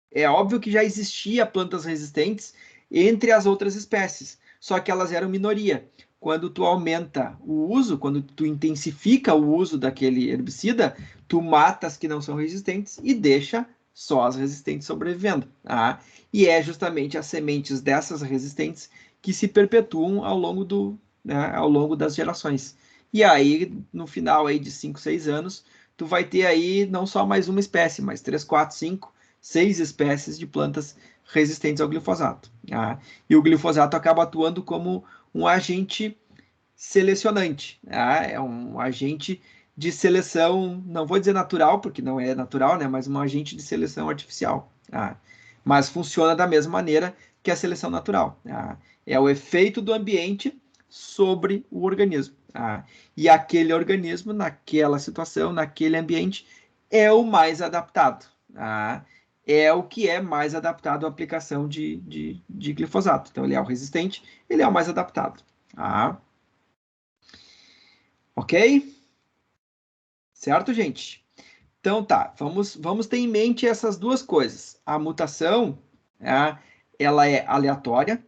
é óbvio que já existia plantas resistentes entre as outras espécies, só que elas eram minoria. Quando tu aumenta o uso, quando tu intensifica o uso daquele herbicida, tu mata as que não são resistentes e deixa só as resistentes sobrevivendo. Tá? E é justamente as sementes dessas resistentes que se perpetuam ao longo das gerações. E aí, no final aí de 5, 6 anos, tu vai ter aí não só mais uma espécie, mas 3, 4, 5, 6 espécies de plantas resistentes ao glifosato. Tá? E o glifosato acaba atuando como um agente selecionante. Tá? É um agente de seleção, não vou dizer natural, porque não é natural, né? Mas um agente de seleção artificial. Tá? Mas funciona da mesma maneira que a seleção natural. Tá? É o efeito do ambiente sobre o organismo. Tá? E aquele organismo, naquela situação, naquele ambiente, é o mais adaptado. Tá? É o que é mais adaptado à aplicação de glifosato. Então, ele é o resistente, ele é o mais adaptado. Tá? Ok? Certo, gente? Então, tá. Vamos ter em mente essas duas coisas. A mutação, ela é aleatória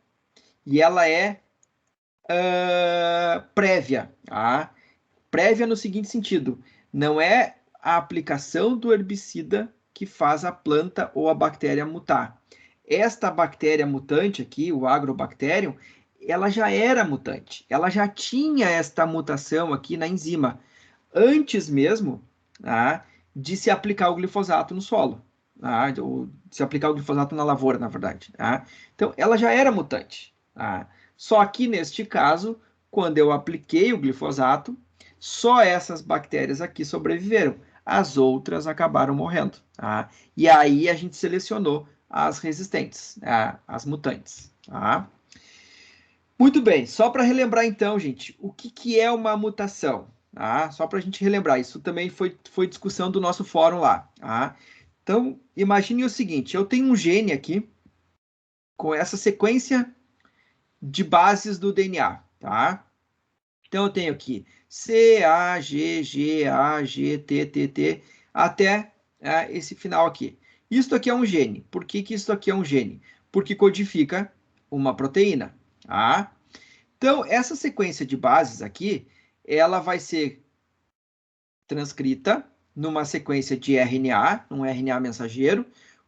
e ela é prévia. Tá? Prévia no seguinte sentido. Não é a aplicação do herbicida que faz a planta ou a bactéria mutar. Esta bactéria mutante aqui, o Agrobacterium, ela já era mutante. Ela já tinha esta mutação aqui na enzima, antes mesmo, tá, de se aplicar o glifosato no solo. Tá, ou se aplicar o glifosato na lavoura, na verdade. Tá? Então, ela já era mutante. Tá? Só que, neste caso, quando eu apliquei o glifosato, só essas bactérias aqui sobreviveram. As outras acabaram morrendo. Tá? E aí a gente selecionou as resistentes, as mutantes. Tá? Muito bem, só para relembrar então, gente, o que é uma mutação? Tá? Só para a gente relembrar, isso também foi discussão do nosso fórum lá. Tá? Então, imagine o seguinte, eu tenho um gene aqui com essa sequência de bases do DNA. Tá? Então, eu tenho aqui C, A, G, G, A, G, T, T, T, até esse final aqui. Isso aqui é um gene. Por que isso aqui é um gene? Porque codifica uma proteína. Tá? Então, essa sequência de bases aqui, ela vai ser transcrita numa sequência de RNA, um RNA mensageiro,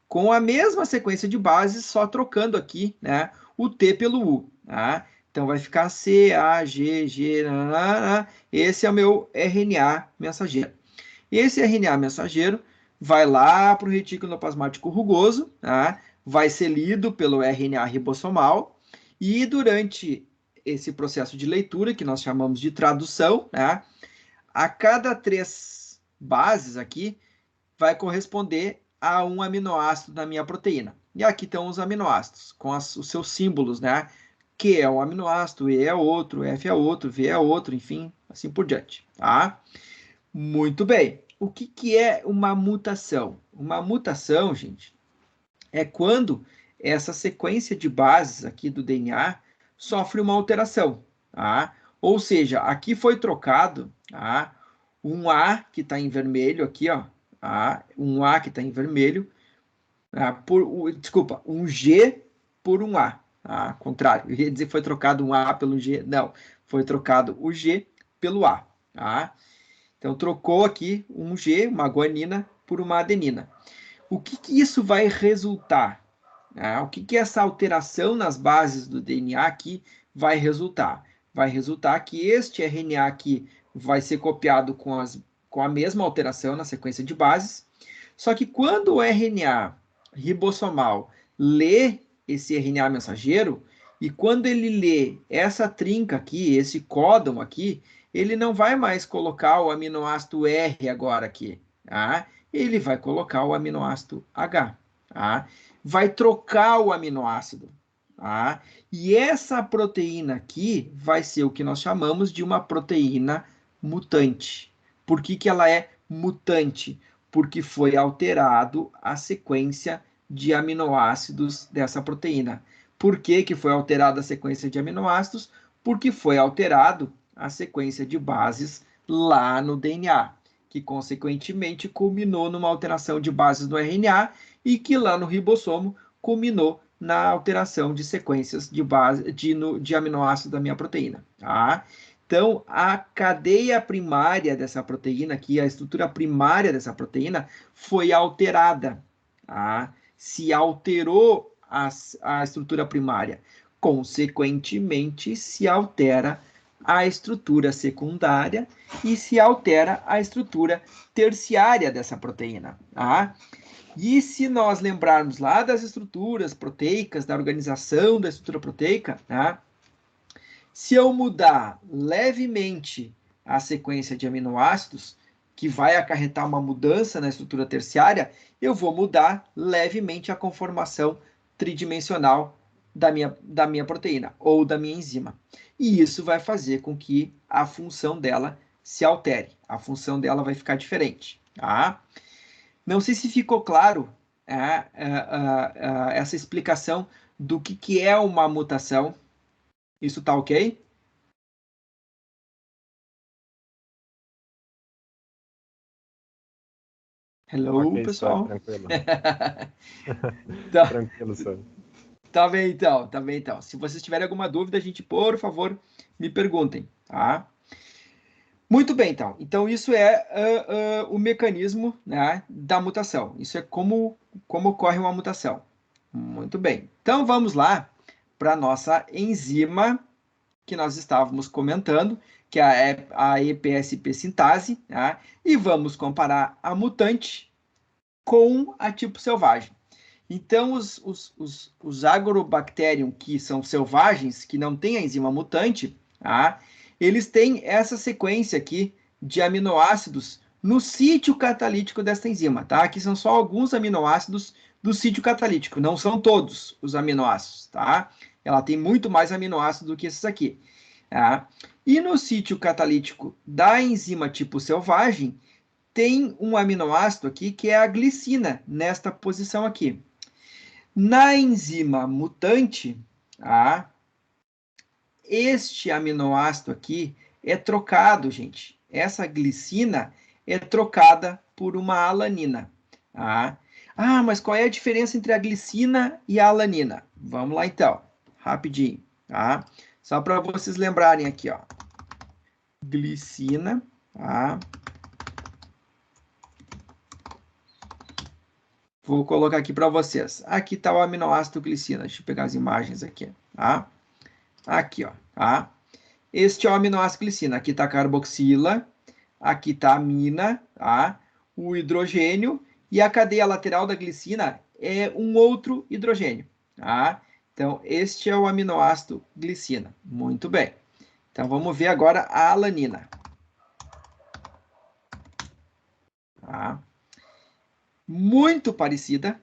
com a mesma sequência de bases, só trocando aqui, né, o T pelo U. Tá? Então, vai ficar C, A, G, G, nanana. Esse é o meu RNA mensageiro. E esse RNA mensageiro vai lá para o retículo endoplasmático rugoso, tá? Vai ser lido pelo RNA ribossomal, e durante esse processo de leitura, que nós chamamos de tradução, né, a cada 3 bases aqui vai corresponder a um aminoácido da minha proteína. E aqui estão os aminoácidos, com os seus símbolos, né? Q é um aminoácido, E é outro, F é outro, V é outro, enfim, assim por diante, tá? Muito bem. O que é uma mutação? Uma mutação, gente, é quando essa sequência de bases aqui do DNA sofre uma alteração, tá? Ou seja, aqui foi trocado, tá? Um A que está em vermelho aqui, ó, tá? Um A que está em vermelho, tá? Desculpa, um G por um A, tá? Contrário, eu ia dizer que foi trocado um A pelo G, não, foi trocado o G pelo A, tá? Então, trocou aqui um G, uma guanina, por uma adenina. O que isso vai resultar? O que essa alteração nas bases do DNA aqui vai resultar? Vai resultar que este RNA aqui vai ser copiado com a mesma alteração na sequência de bases, só que quando o RNA ribossomal lê esse RNA mensageiro, e quando ele lê essa trinca aqui, esse códon aqui, ele não vai mais colocar o aminoácido R agora aqui, tá? Ele vai colocar o aminoácido H, tá? Vai trocar o aminoácido, tá? E essa proteína aqui vai ser o que nós chamamos de uma proteína mutante. Por que ela é mutante? Porque foi alterado a sequência de aminoácidos dessa proteína. Por que foi alterada a sequência de aminoácidos? Porque foi alterado a sequência de bases lá no DNA, que consequentemente culminou numa alteração de bases do RNA e que lá no ribossomo culminou na alteração de sequências de aminoácidos da minha proteína. Tá? Então, a cadeia primária dessa proteína aqui, a estrutura primária dessa proteína, foi alterada. Tá? Se alterou a estrutura primária. Consequentemente, se altera a estrutura secundária e se altera a estrutura terciária dessa proteína. Tá? E se nós lembrarmos lá das estruturas proteicas, da organização da estrutura proteica, tá? Se eu mudar levemente a sequência de aminoácidos, que vai acarretar uma mudança na estrutura terciária, eu vou mudar levemente a conformação tridimensional da minha proteína ou da minha enzima. E isso vai fazer com que a função dela se altere. A função dela vai ficar diferente. Tá? Não sei se ficou claro essa explicação do que é uma mutação. Isso tá ok? Hello, Ok, pessoal. Sir, tranquilo. Tá. Tranquilo, Sir. Tá bem, então. Tá bem, então. Se vocês tiverem alguma dúvida, gente, por favor, me perguntem, tá? Muito bem, então. Então, isso é o mecanismo, né, da mutação. Isso é como ocorre uma mutação. Muito bem. Então, vamos lá para a nossa enzima que nós estávamos comentando, que é a EPSP sintase, tá? E vamos comparar a mutante com a tipo selvagem. Então, os Agrobacterium que são selvagens, que não têm a enzima mutante, tá? Eles têm essa sequência aqui de aminoácidos no sítio catalítico desta enzima, tá? Aqui são só alguns aminoácidos do sítio catalítico, não são todos os aminoácidos, tá? Ela tem muito mais aminoácidos do que esses aqui, tá? E no sítio catalítico da enzima tipo selvagem, tem um aminoácido aqui que é a glicina, nesta posição aqui. Na enzima mutante, tá? Este aminoácido aqui é trocado, gente. Essa glicina é trocada por uma alanina. Tá? Ah, mas qual é a diferença entre a glicina e a alanina? Vamos lá, então. Rapidinho. Tá? Só para vocês lembrarem aqui, ó. Glicina, tá? Vou colocar aqui para vocês. Aqui está o aminoácido glicina. Deixa eu pegar as imagens aqui, tá? Aqui, ó, tá? Este é o aminoácido glicina. Aqui está a carboxila, aqui está a amina, tá? O hidrogênio e a cadeia lateral da glicina é um outro hidrogênio, tá? Então, este é o aminoácido glicina. Muito bem. Então, vamos ver agora a alanina. Tá? Muito parecida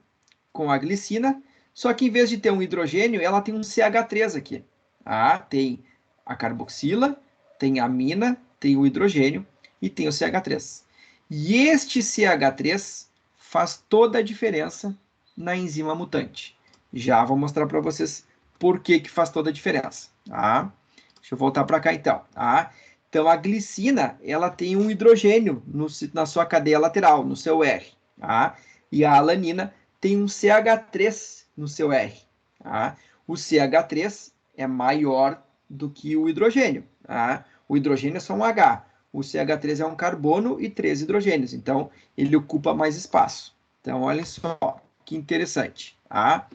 com a glicina, só que em vez de ter um hidrogênio, ela tem um CH3 aqui. Tá? Tem a carboxila, tem a amina, tem o hidrogênio e tem o CH3. E este CH3 faz toda a diferença na enzima mutante. Já vou mostrar para vocês por que faz toda a diferença. Tá? Deixa eu voltar para cá então. Tá? Então, a glicina, ela tem um hidrogênio na sua cadeia lateral, no seu R. Tá? E a alanina tem um CH3 no seu R. Tá? O CH3 é maior do que o hidrogênio. Tá? O hidrogênio é só um H. O CH3 é um carbono e 3 hidrogênios. Então, ele ocupa mais espaço. Então, olha só que interessante. Tá?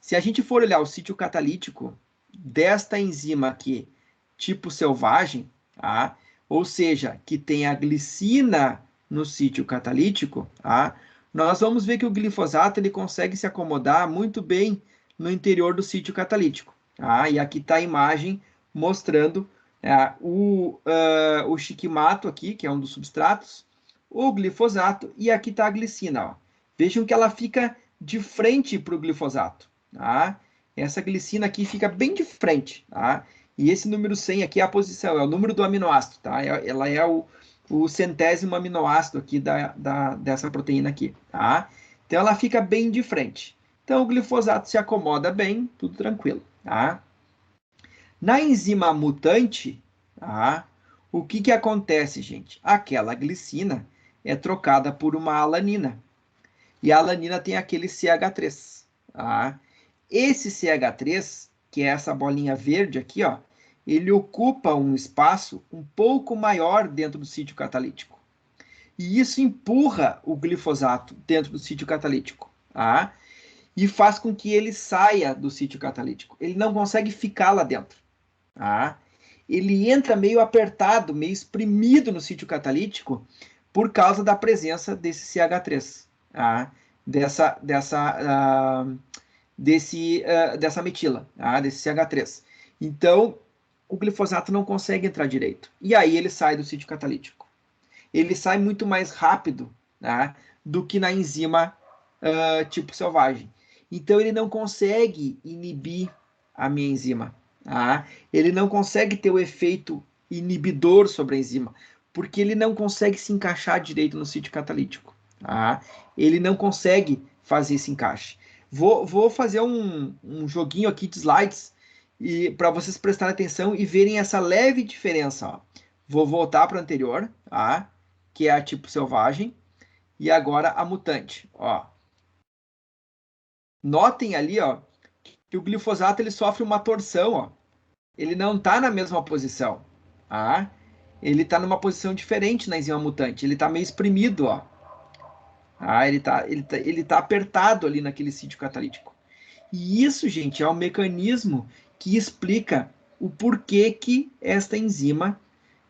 Se a gente for olhar o sítio catalítico desta enzima aqui, tipo selvagem, tá? Ou seja, que tem a glicina no sítio catalítico, tá? Nós vamos ver que o glifosato ele consegue se acomodar muito bem no interior do sítio catalítico. Tá? E aqui está a imagem mostrando o chiquimato aqui, que é um dos substratos, o glifosato, e aqui está a glicina. Ó. Vejam que ela fica de frente para o glifosato. Tá? Essa glicina aqui fica bem de frente. Tá? E esse número 100 aqui é a posição, é o número do aminoácido. Tá? Ela é o 100º aminoácido aqui dessa proteína aqui. Tá? Então, ela fica bem de frente. Então, o glifosato se acomoda bem, tudo tranquilo. Tá? Na enzima mutante, tá? O que acontece, gente? Aquela glicina é trocada por uma alanina. E a alanina tem aquele CH3. Tá? Esse CH3, que é essa bolinha verde aqui, ó, ele ocupa um espaço um pouco maior dentro do sítio catalítico. E isso empurra o glifosato dentro do sítio catalítico. Tá? E faz com que ele saia do sítio catalítico. Ele não consegue ficar lá dentro. Tá? Ele entra meio apertado, meio espremido no sítio catalítico por causa da presença desse CH3, tá? dessa metila, tá? Desse CH3. Então, o glifosato não consegue entrar direito. E aí ele sai do sítio catalítico. Ele sai muito mais rápido, tá? Do que na enzima tipo selvagem. Então, ele não consegue inibir a minha enzima. Tá? Ele não consegue ter o efeito inibidor sobre a enzima, porque ele não consegue se encaixar direito no sítio catalítico. Tá? Ele não consegue fazer esse encaixe. Vou fazer um joguinho aqui de slides para vocês prestarem atenção e verem essa leve diferença. Ó. Vou voltar para o anterior, tá? Que é a tipo selvagem, e agora a mutante. Ó. Notem ali, ó, que o glifosato ele sofre uma torção, ó. Ele não está na mesma posição, tá? Ele está numa posição diferente na enzima mutante. Ele está meio espremido, ó. Ah, ele tá apertado ali naquele sítio catalítico. E isso, gente, é o mecanismo que explica o porquê que esta enzima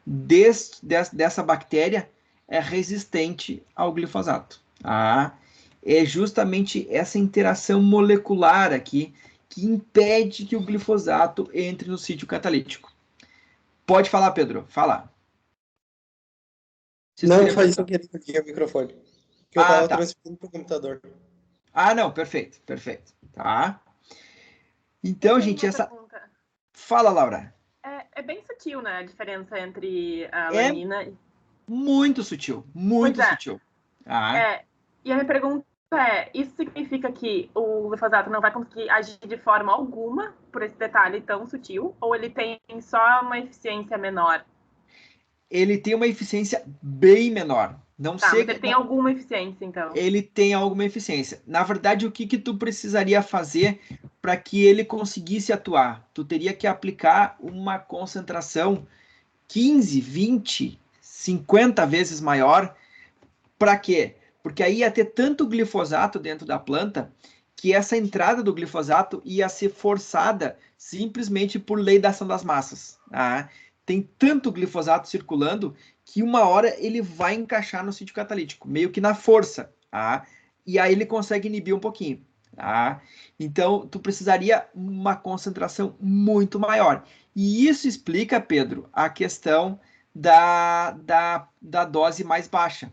dessa bactéria é resistente ao glifosato. Tá? É justamente essa interação molecular aqui que impede que o glifosato entre no sítio catalítico. Pode falar, Pedro. Fala. Não, faz isso aqui o microfone. Que eu estava transferindo para o computador. Ah, não, perfeito, perfeito. Tá. Então, gente, essa... Pergunta. Fala, Laura. É bem sutil, né, a diferença entre a alanina e... Muito sutil, muito sutil. E a minha pergunta isso significa que o glifosato não vai conseguir agir de forma alguma por esse detalhe tão sutil? Ou ele tem só uma eficiência menor? Ele tem uma eficiência bem menor. Não sei. Mas ele tem alguma eficiência, então? Ele tem alguma eficiência. Na verdade, o que tu precisaria fazer para que ele conseguisse atuar? Tu teria que aplicar uma concentração 15, 20, 50 vezes maior. Para quê? Porque aí ia ter tanto glifosato dentro da planta que essa entrada do glifosato ia ser forçada simplesmente por lei da ação das massas. Tá? Tem tanto glifosato circulando que uma hora ele vai encaixar no sítio catalítico, meio que na força. Tá? E aí ele consegue inibir um pouquinho. Tá? Então, tu precisaria uma concentração muito maior. E isso explica, Pedro, a questão da dose mais baixa.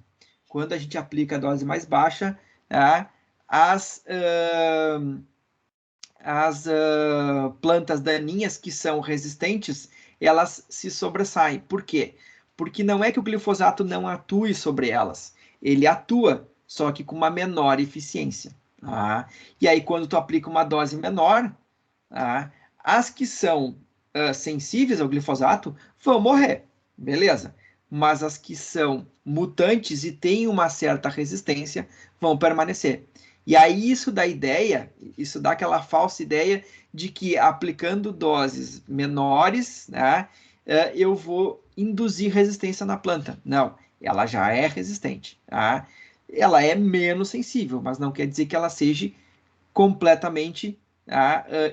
quando a gente aplica a dose mais baixa, tá? As plantas daninhas que são resistentes, elas se sobressaem. Por quê? Porque não é que o glifosato não atue sobre elas. Ele atua, só que com uma menor eficiência. Tá? E aí, quando tu aplica uma dose menor, tá? As que são sensíveis ao glifosato vão morrer, beleza. Mas as que são mutantes e têm uma certa resistência vão permanecer. E aí isso dá aquela falsa ideia de que aplicando doses menores, né, eu vou induzir resistência na planta. Não, ela já é resistente. Tá? Ela é menos sensível, mas não quer dizer que ela seja completamente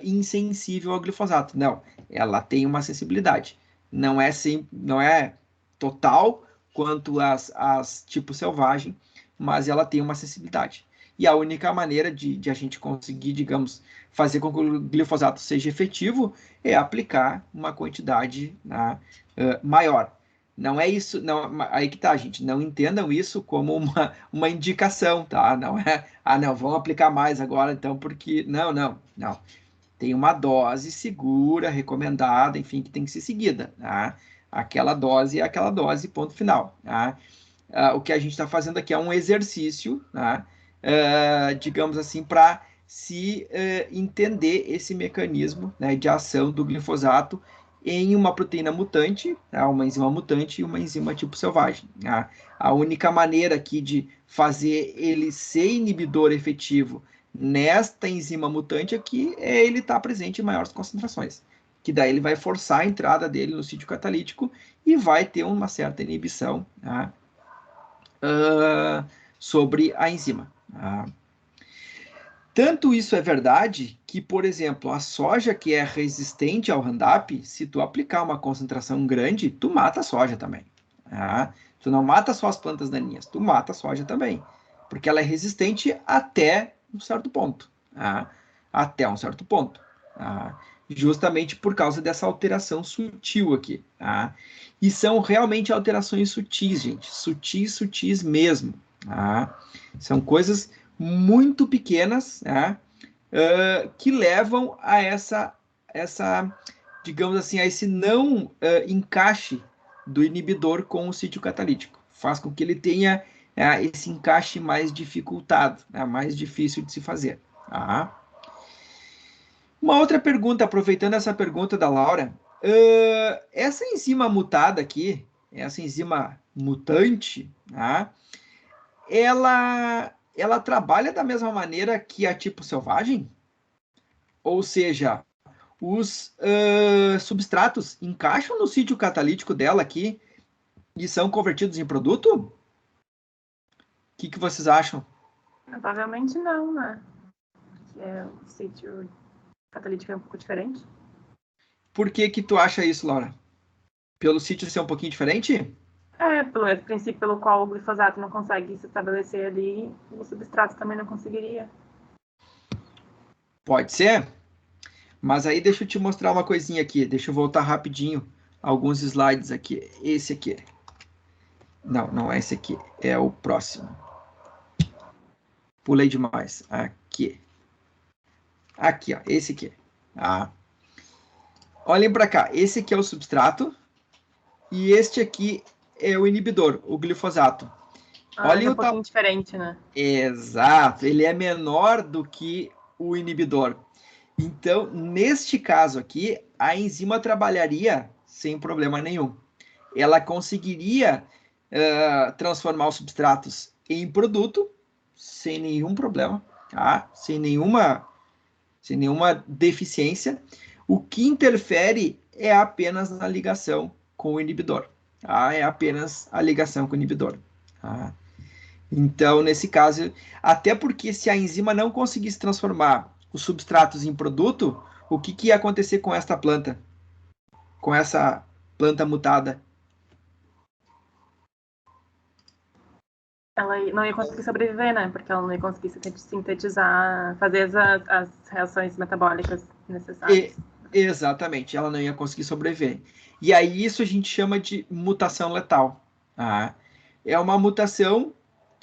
insensível ao glifosato. Não, ela tem uma sensibilidade. Não é total quanto as tipo selvagem, mas ela tem uma sensibilidade. E a única maneira de a gente conseguir, digamos, fazer com que o glifosato seja efetivo é aplicar uma quantidade maior. Não é isso, não, aí que tá, gente. Não entendam isso como uma indicação, tá? Não é, não, vamos aplicar mais agora, então, porque. Não. Tem uma dose segura, recomendada, enfim, que tem que ser seguida, tá? Aquela dose é aquela dose, ponto final. Tá? O que a gente está fazendo aqui é um exercício, tá? Digamos assim, para se entender esse mecanismo, né, de ação do glifosato em uma proteína mutante, tá? Uma enzima mutante e uma enzima tipo selvagem. Tá? A única maneira aqui de fazer ele ser inibidor efetivo nesta enzima mutante aqui é ele estar presente em maiores concentrações, que daí ele vai forçar a entrada dele no sítio catalítico e vai ter uma certa inibição, tá? Sobre a enzima. Tá? Tanto isso é verdade que, por exemplo, a soja que é resistente ao Roundup, se tu aplicar uma concentração grande, tu mata a soja também. Tá? Tu não mata só as plantas daninhas, tu mata a soja também, porque ela é resistente até um certo ponto. Tá? Até um certo ponto. Tá? Justamente por causa dessa alteração sutil aqui. Tá? E são realmente alterações sutis, gente. Sutis mesmo. Tá? São coisas muito pequenas, né, que levam a essa, digamos assim, a esse não encaixe do inibidor com o sítio catalítico. Faz com que ele tenha esse encaixe mais dificultado, né, mais difícil de se fazer. Tá? Uma outra pergunta, aproveitando essa pergunta da Laura, essa enzima mutada aqui, essa enzima mutante, tá? Ela trabalha da mesma maneira que a tipo selvagem? Ou seja, os substratos encaixam no sítio catalítico dela aqui e são convertidos em produto? O que vocês acham? Provavelmente não, né? O sítio catalítico é um pouco diferente. Por que tu acha isso, Laura? Pelo sítio ser um pouquinho diferente? Pelo princípio pelo qual o glifosato não consegue se estabelecer ali, o substrato também não conseguiria. Pode ser, mas aí deixa eu te mostrar uma coisinha aqui. Deixa eu voltar rapidinho alguns slides aqui. Esse aqui. Não é esse aqui. É o próximo. Pulei demais. Aqui. Aqui, ó. Esse aqui. Ah. Olhem para cá. Esse aqui é o substrato. E este aqui é o inibidor, o glifosato. Olha, é um pouquinho diferente, né? Exato. Ele é menor do que o inibidor. Então, neste caso aqui, a enzima trabalharia sem problema nenhum. Ela conseguiria transformar os substratos em produto sem nenhum problema, tá? Sem nenhuma deficiência. O que interfere é apenas na ligação com o inibidor. Tá? É apenas a ligação com o inibidor. Tá? Então, nesse caso, até porque se a enzima não conseguisse transformar os substratos em produto, o que ia acontecer com esta planta? Com essa planta mutada? Ela não ia conseguir sobreviver, né? Porque ela não ia conseguir sintetizar, fazer as reações metabólicas necessárias. Exatamente, ela não ia conseguir sobreviver. E aí isso a gente chama de mutação letal. Tá? É uma mutação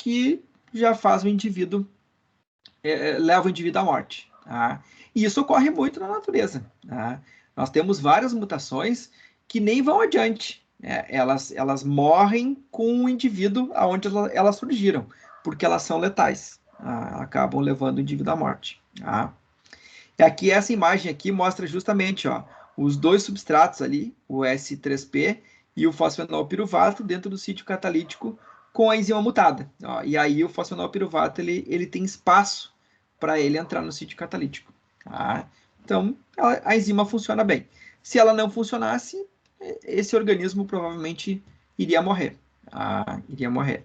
que já faz o indivíduo, leva o indivíduo à morte. Tá? E isso ocorre muito na natureza. Tá? Nós temos várias mutações que nem vão adiante. Elas morrem com o indivíduo aonde elas surgiram, porque elas são letais. Tá? Acabam levando o indivíduo à morte. Tá? E aqui, essa imagem aqui mostra justamente, ó, os dois substratos ali, o S3P e o fosfenol piruvato, dentro do sítio catalítico com a enzima mutada. Ó, e aí o fosfenol piruvato ele tem espaço para ele entrar no sítio catalítico. Tá? Então, a enzima funciona bem. Se ela não funcionasse, esse organismo provavelmente iria morrer. Tá? Iria morrer.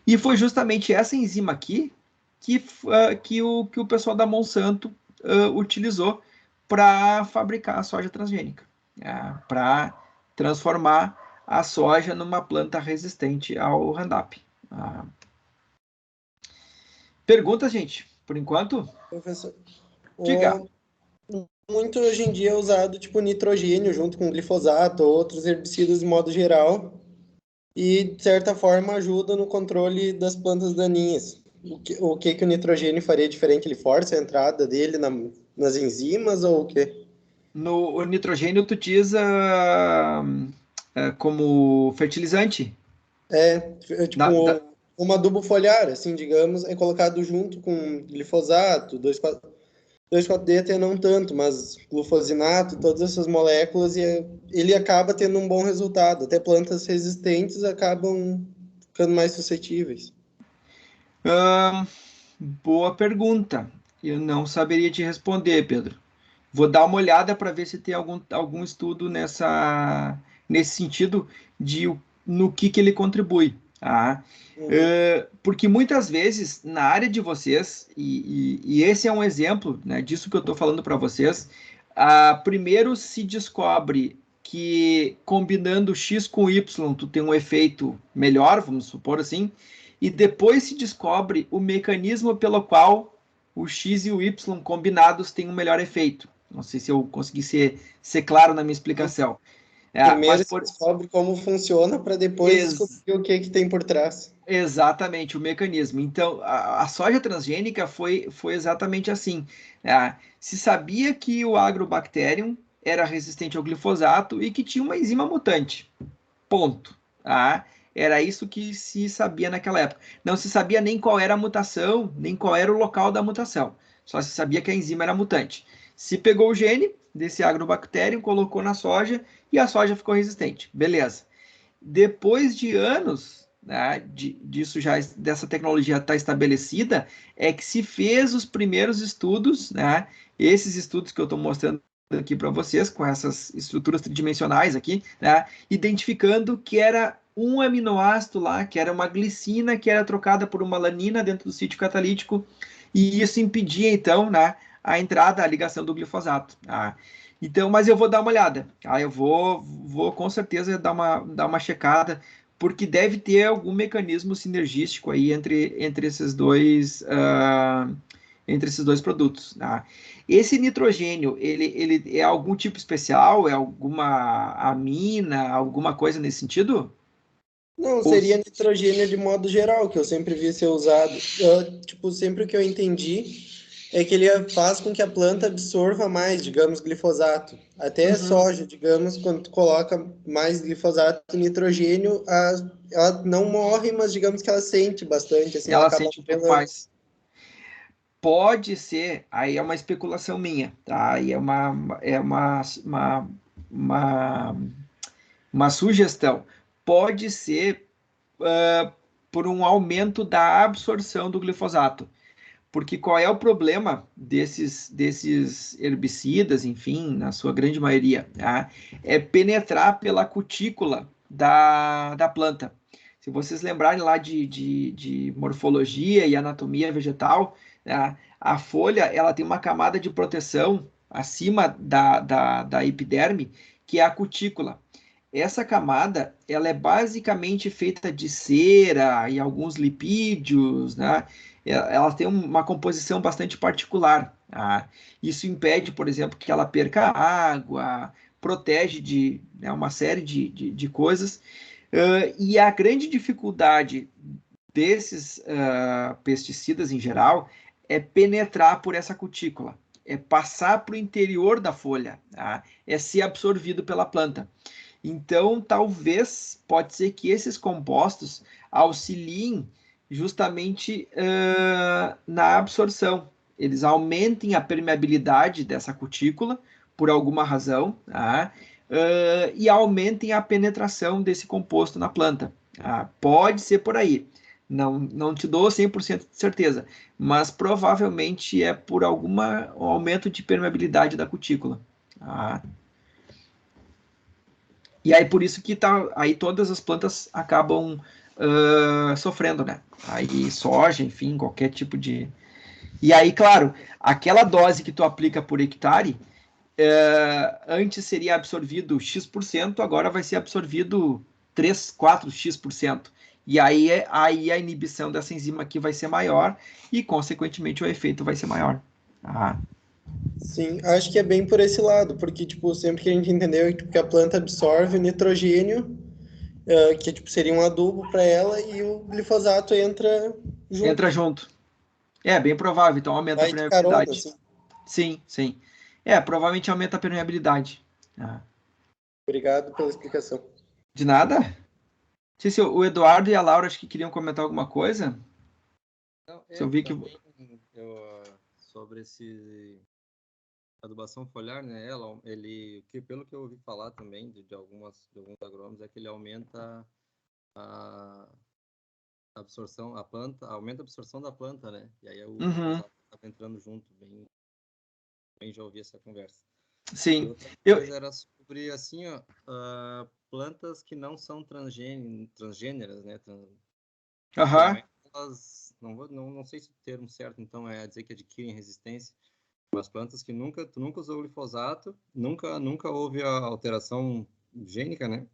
E foi justamente essa enzima aqui que o pessoal da Monsanto utilizou para fabricar a soja transgênica, para transformar a soja numa planta resistente ao Roundup. Perguntas, gente? Por enquanto? Professor, Diga. muito hoje em dia é usado tipo nitrogênio junto com glifosato ou outros herbicidas de modo geral e, de certa forma, ajuda no controle das plantas daninhas. O que o nitrogênio faria diferente? Ele força a entrada dele nas enzimas ou o quê? O nitrogênio tu utiliza como fertilizante? Tipo um adubo foliar, assim, digamos, é colocado junto com glifosato, 2,4-D até não tanto, mas glufosinato, todas essas moléculas, e ele acaba tendo um bom resultado. Até plantas resistentes acabam ficando mais suscetíveis. Boa pergunta. Eu não saberia te responder, Pedro. Vou dar uma olhada para ver se tem algum estudo nesse sentido no que ele contribui. Tá? Porque muitas vezes, na área de vocês, e esse é um exemplo, né, disso que eu estou falando para vocês, primeiro se descobre que combinando X com Y, tu tem um efeito melhor, vamos supor assim, e depois se descobre o mecanismo pelo qual o X e o Y combinados têm um melhor efeito. Não sei se eu consegui ser claro na minha explicação. Primeiro se descobre como funciona para depois descobrir o que tem por trás. Exatamente, o mecanismo. Então, a soja transgênica foi exatamente assim. Se sabia que o Agrobacterium era resistente ao glifosato e que tinha uma enzima mutante. Ponto. Era isso que se sabia naquela época. Não se sabia nem qual era a mutação, nem qual era o local da mutação. Só se sabia que a enzima era mutante. Se pegou o gene desse Agrobacterium, colocou na soja e a soja ficou resistente. Beleza. Depois de anos, né, dessa tecnologia estar estabelecida, é que se fez os primeiros estudos, né, esses estudos que eu estou mostrando aqui para vocês, com essas estruturas tridimensionais aqui, né, identificando que era um aminoácido lá, que era uma glicina, que era trocada por uma alanina dentro do sítio catalítico, e isso impedia, então, né, a entrada, a ligação do glifosato. Então, mas eu vou dar uma olhada. Eu vou com certeza dar uma checada, porque deve ter algum mecanismo sinergístico aí entre esses dois produtos. Esse nitrogênio, ele é algum tipo especial? É alguma amina, alguma coisa nesse sentido? Não, seria nitrogênio de modo geral, que eu sempre vi ser usado. Sempre o que eu entendi é que ele faz com que a planta absorva mais, digamos, glifosato. Até soja, digamos, quando tu coloca mais glifosato e nitrogênio, ela não morre, mas digamos que ela sente bastante. Assim, ela acaba sente um pouco mais. Pode ser, aí é uma especulação minha, tá? Aí é uma sugestão. Pode ser por um aumento da absorção do glifosato. Porque qual é o problema desses herbicidas, enfim, na sua grande maioria, tá? É penetrar pela cutícula da planta. Se vocês lembrarem lá de morfologia e anatomia vegetal, tá? A folha ela tem uma camada de proteção acima da epiderme, que é a cutícula. Essa camada ela é basicamente feita de cera e alguns lipídios, né? Ela tem uma composição bastante particular. Isso impede, por exemplo, que ela perca água, protege de, né, uma série de coisas. E a grande dificuldade desses pesticidas em geral é penetrar por essa cutícula, é passar para o interior da folha, tá? É ser absorvido pela planta. Então, talvez, pode ser que esses compostos auxiliem justamente na absorção. Eles aumentem a permeabilidade dessa cutícula, por alguma razão, tá? E aumentem a penetração desse composto na planta. Tá? Pode ser por aí. Não te dou 100% de certeza, mas provavelmente é por algum aumento de permeabilidade da cutícula. Tá? E aí por isso que aí todas as plantas acabam sofrendo, né? Aí soja, enfim, qualquer tipo de... E aí, claro, aquela dose que tu aplica por hectare, antes seria absorvido X%, agora vai ser absorvido 3, 4, X%. E aí a inibição dessa enzima aqui vai ser maior e, consequentemente, o efeito vai ser maior. Ah. Sim, acho que é bem por esse lado, porque, tipo, sempre que a gente entendeu que a planta absorve o nitrogênio, que, tipo, seria um adubo para ela, e o glifosato entra junto. Entra junto. É, bem provável, então aumenta a permeabilidade. Carona, assim. Sim, sim. Provavelmente aumenta a permeabilidade. Ah. Obrigado pela explicação. De nada. Não sei se o Eduardo e a Laura acho que queriam comentar alguma coisa. Não, se eu vi que... sobre esse adubação foliar, né? Pelo que eu ouvi falar também de alguns agrônomos, é que ele aumenta a absorção, aumenta a absorção da planta, né? E aí o glifosato tá entrando junto, bem já ouvi essa conversa. Sim. E outra coisa era sobre, assim, plantas que não são transgêneras, né? Elas, não sei se o termo certo, então, é dizer que adquirem resistência. As plantas que tu nunca usou glifosato, nunca houve a alteração gênica, né?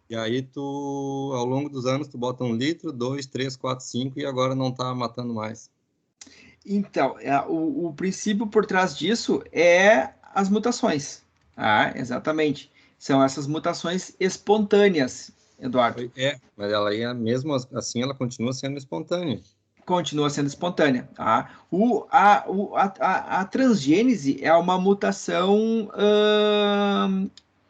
E aí ao longo dos anos, tu bota 1 litro, 2, 3, 4, 5 e agora não tá matando mais. Então, o princípio por trás disso é as mutações. Exatamente. São essas mutações espontâneas, Eduardo. Mas ela aí, mesmo assim, ela continua sendo espontânea. Continua sendo espontânea. Tá? A transgênese é uma mutação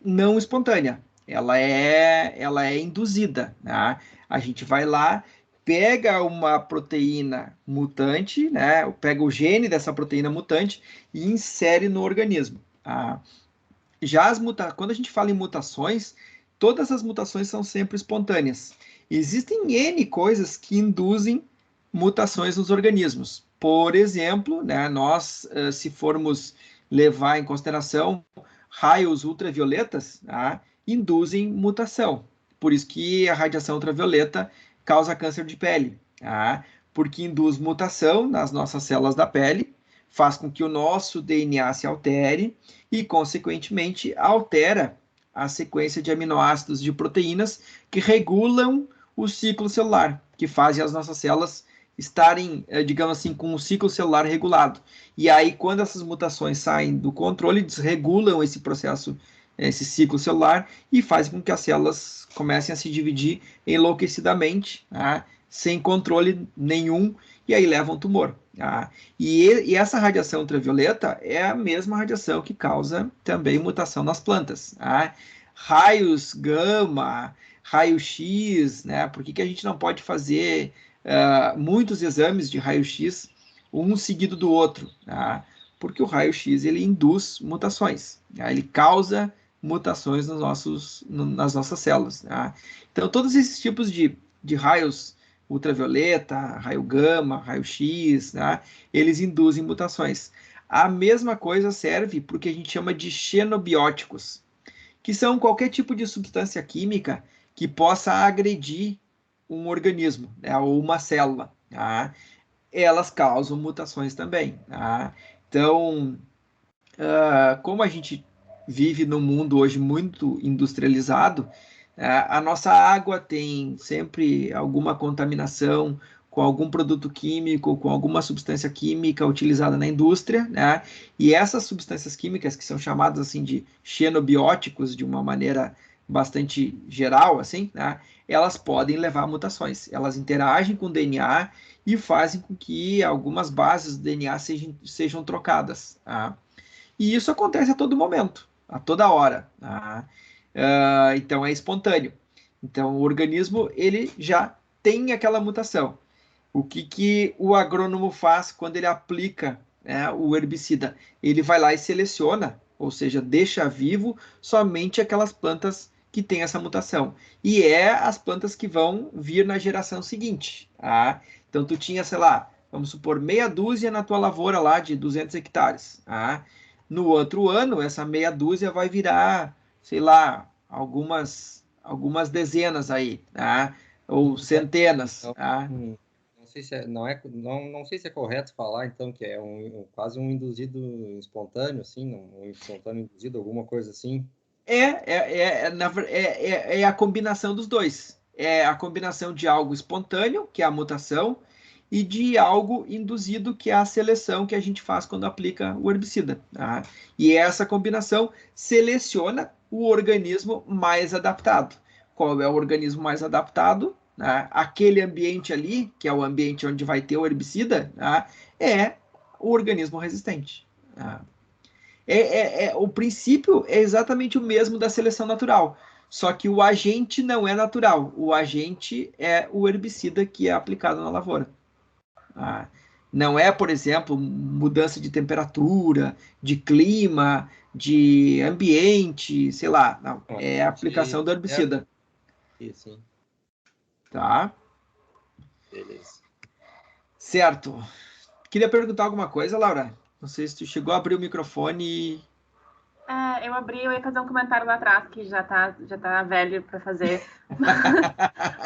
não espontânea. Ela é induzida. Tá? A gente vai lá, pega uma proteína mutante, né? Pega o gene dessa proteína mutante e insere no organismo. Tá? Quando a gente fala em mutações, todas as mutações são sempre espontâneas. Existem N coisas que induzem mutações nos organismos. Por exemplo, né, nós, se formos levar em consideração raios ultravioletas, tá, induzem mutação. Por isso que a radiação ultravioleta causa câncer de pele, tá, porque induz mutação nas nossas células da pele, faz com que o nosso DNA se altere e, consequentemente, altera a sequência de aminoácidos de proteínas que regulam o ciclo celular, que fazem as nossas células estarem, digamos assim, com o ciclo celular regulado. E aí, quando essas mutações saem do controle, desregulam esse processo, esse ciclo celular, e fazem com que as células comecem a se dividir enlouquecidamente, tá? Sem controle nenhum, e aí levam tumor. Tá? E essa radiação ultravioleta é a mesma radiação que causa também mutação nas plantas. Tá? Raios gama, raio-x, né? Por que a gente não pode fazer muitos exames de raio-x um seguido do outro? Tá? Porque o raio-x ele induz mutações, tá? Ele causa mutações nas nossas células. Tá? Então, todos esses tipos de raios ultravioleta, raio gama, raio-x, tá? Eles induzem mutações. A mesma coisa serve para o que a gente chama de xenobióticos, que são qualquer tipo de substância química que possa agredir um organismo, né, ou uma célula. Tá? Elas causam mutações também. Tá? Então, como a gente vive num mundo hoje muito industrializado, a nossa água tem sempre alguma contaminação com algum produto químico, com alguma substância química utilizada na indústria, né? E essas substâncias químicas, que são chamadas assim de xenobióticos de uma maneira bastante geral, assim, né, elas podem levar a mutações. Elas interagem com o DNA e fazem com que algumas bases do DNA sejam trocadas. Tá? E isso acontece a todo momento, a toda hora. Tá? Então, é espontâneo. Então, o organismo ele já tem aquela mutação. O que o agrônomo faz quando ele aplica, né, o herbicida? Ele vai lá e seleciona, ou seja, deixa vivo somente aquelas plantas que têm essa mutação. E é as plantas que vão vir na geração seguinte. Tá? Então, tu tinha, sei lá, vamos supor, meia dúzia na tua lavoura lá de 200 hectares. Tá? No outro ano, essa meia dúzia vai virar, sei lá, algumas dezenas aí, tá? Ou centenas. Tá? Não sei se não sei se é correto falar, então, que é quase um induzido espontâneo, assim, um espontâneo induzido, alguma coisa assim. É a combinação dos dois. É a combinação de algo espontâneo, que é a mutação, e de algo induzido, que é a seleção que a gente faz quando aplica o herbicida. Tá? E essa combinação seleciona o organismo mais adaptado. Qual é o organismo mais adaptado? Tá? Aquele ambiente ali, que é o ambiente onde vai ter o herbicida, tá? É o organismo resistente. Tá? O princípio é exatamente o mesmo da seleção natural, só que o agente não é natural, o agente é o herbicida que é aplicado na lavoura. Não é, por exemplo, mudança de temperatura, de clima, de ambiente, sei lá, não, é a aplicação do herbicida. Sim. Tá? Beleza. Certo. Queria perguntar alguma coisa, Laura? Não sei se tu chegou a abrir o microfone e... Eu abri, eu ia fazer um comentário lá atrás, que já tá velho para fazer.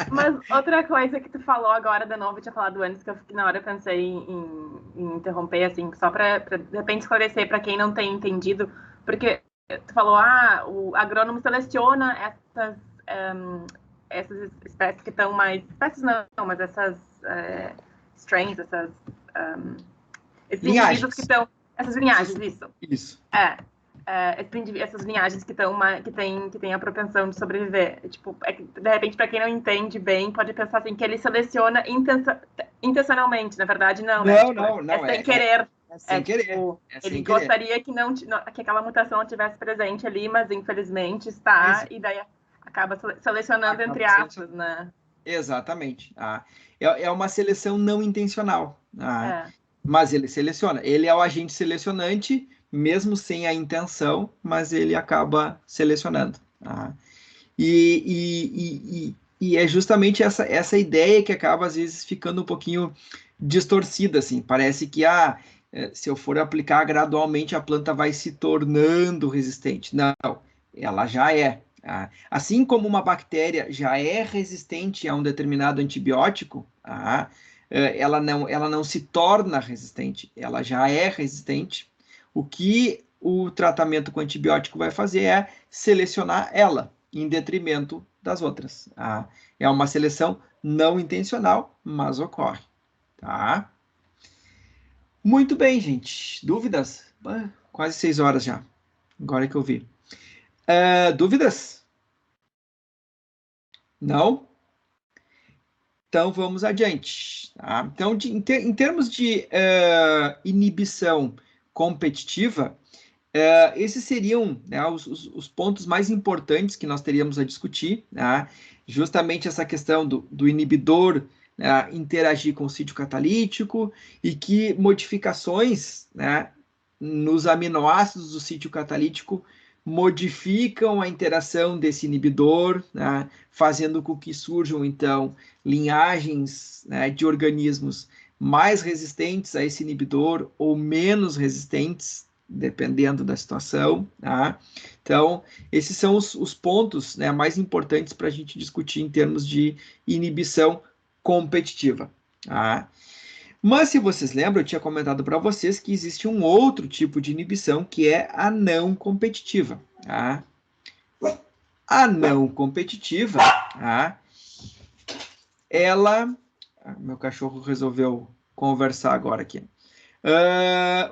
Mas outra coisa que tu falou agora, de novo, eu tinha falado antes, que eu na hora eu pensei em interromper, assim, só para de repente esclarecer para quem não tem entendido, porque tu falou, o agrônomo seleciona essas espécies que estão mais... Espécies não, mas essas strains, esses indivíduos que estão... Essas linhagens, Isso. Essas linhagens que têm a propensão de sobreviver. Tipo, de repente, para quem não entende bem, pode pensar assim que ele seleciona intencionalmente. Na verdade, não, né? Não. É sem querer. Sem querer. Tipo, ele gostaria que aquela mutação estivesse presente ali, mas infelizmente está, e daí acaba selecionando entre aspas, né? Exatamente. É uma seleção não intencional. Mas ele seleciona. Ele é o agente selecionante, mesmo sem a intenção, mas ele acaba selecionando. E é justamente essa ideia que acaba, às vezes, ficando um pouquinho distorcida, assim. Parece que, se eu for aplicar gradualmente, a planta vai se tornando resistente. Não, ela já é. Assim como uma bactéria já é resistente a um determinado antibiótico, ela não se torna resistente, ela já é resistente. O que o tratamento com antibiótico vai fazer é selecionar ela, em detrimento das outras. É uma seleção não intencional, mas ocorre. Tá? Muito bem, gente. Dúvidas? Quase 6 horas já. Agora que eu vi. Dúvidas? Não? Então, vamos adiante. Tá? Então, em termos de inibição competitiva, esses seriam, né, os pontos mais importantes que nós teríamos a discutir. Tá? Justamente essa questão do inibidor interagir com o sítio catalítico e que modificações, né, nos aminoácidos do sítio catalítico modificam a interação desse inibidor, né, fazendo com que surjam, então, linhagens, né, de organismos mais resistentes a esse inibidor ou menos resistentes, dependendo da situação. Tá? Então, esses são os pontos, né, mais importantes para a gente discutir em termos de inibição competitiva. Tá? Mas, se vocês lembram, eu tinha comentado para vocês que existe um outro tipo de inibição, que é a não competitiva. Tá? A não competitiva, tá? Ela... meu cachorro resolveu conversar agora aqui.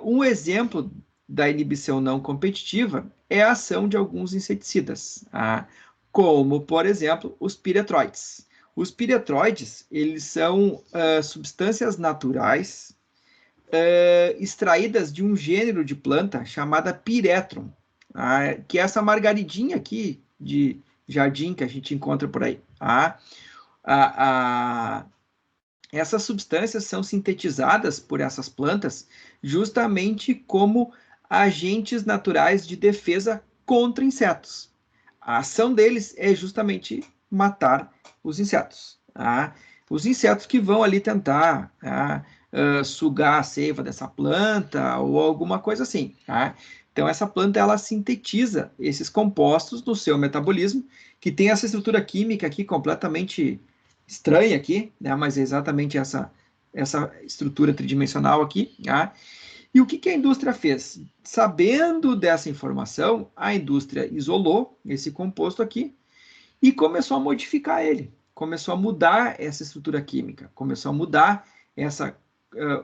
Um exemplo da inibição não competitiva é a ação de alguns inseticidas. Tá? como, por exemplo, os piretroides. Os piretroides, eles são substâncias naturais extraídas de um gênero de planta chamada Piretrum, que é essa margaridinha aqui de jardim que a gente encontra por aí. Essas substâncias são sintetizadas por essas plantas justamente como agentes naturais de defesa contra insetos. A ação deles é justamente matar os insetos. Os insetos que vão ali tentar sugar a seiva dessa planta ou alguma coisa assim. Então, essa planta, ela sintetiza esses compostos no seu metabolismo, que tem essa estrutura química aqui completamente estranha aqui, né? Mas é exatamente essa estrutura tridimensional aqui. E o que a indústria fez? Sabendo dessa informação, a indústria isolou esse composto aqui e começou a modificar ele, começou a mudar essa estrutura química, começou a mudar essa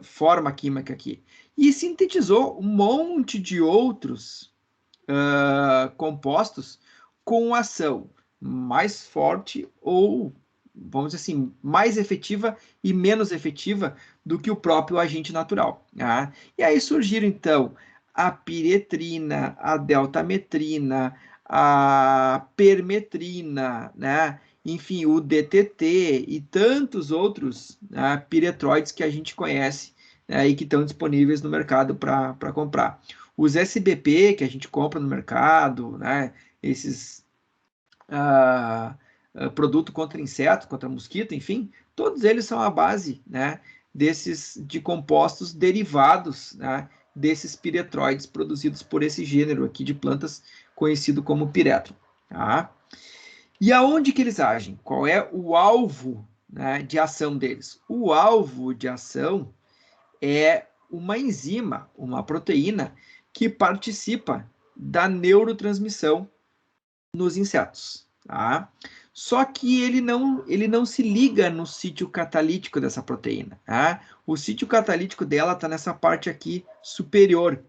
forma química aqui. E sintetizou um monte de outros compostos com ação mais forte ou, vamos dizer assim, mais efetiva e menos efetiva do que o próprio agente natural. E aí surgiram, então, a piretrina, a deltametrina, a permetrina, né? Enfim, o DTT e tantos outros piretroides que a gente conhece e que estão disponíveis no mercado para comprar. Os SBP que a gente compra no mercado, né? Esses produto contra inseto, contra mosquito, enfim, todos eles são a base, né, de compostos derivados, né, desses piretroides produzidos por esse gênero aqui de plantas conhecido como piretrum. E aonde que eles agem? Qual é o alvo, né, de ação deles? O alvo de ação é uma enzima, uma proteína que participa da neurotransmissão nos insetos. Só que ele não se liga no sítio catalítico dessa proteína. O sítio catalítico dela está nessa parte aqui superior.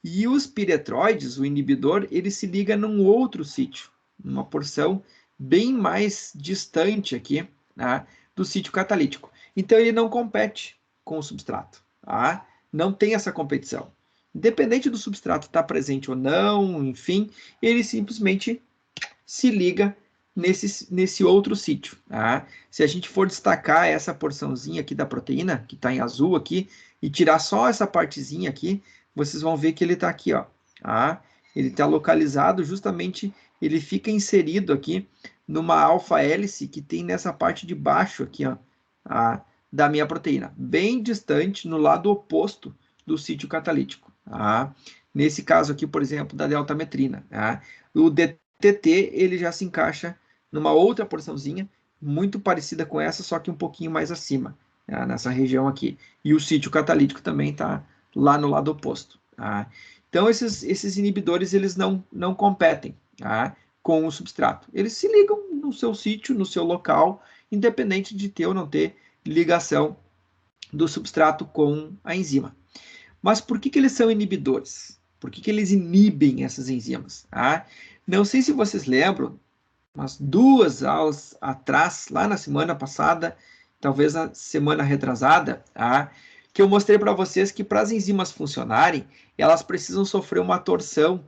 E os piretroides, o inibidor, ele se liga num outro sítio, numa porção bem mais distante aqui, do sítio catalítico. Então, ele não compete com o substrato. Não tem essa competição. Independente do substrato estar presente ou não, enfim, ele simplesmente se liga nesse outro sítio. Se a gente for destacar essa porçãozinha aqui da proteína, que está em azul aqui, e tirar só essa partezinha aqui, vocês vão ver que ele está aqui, ó. Ele está localizado justamente, ele fica inserido aqui numa alfa-hélice que tem nessa parte de baixo aqui, ó, da minha proteína, bem distante, no lado oposto do sítio catalítico. Nesse caso aqui, por exemplo, da deltametrina. O DTT, ele já se encaixa numa outra porçãozinha, muito parecida com essa, só que um pouquinho mais acima, nessa região aqui. E o sítio catalítico também está lá no lado oposto. Então, esses inibidores, eles não competem com o substrato. Eles se ligam no seu sítio, no seu local, independente de ter ou não ter ligação do substrato com a enzima. Mas por que eles são inibidores? Por que eles inibem essas enzimas? Não sei se vocês lembram, umas 2 aulas atrás, lá na semana passada, talvez na semana retrasada, que eu mostrei para vocês que para as enzimas funcionarem, elas precisam sofrer uma torção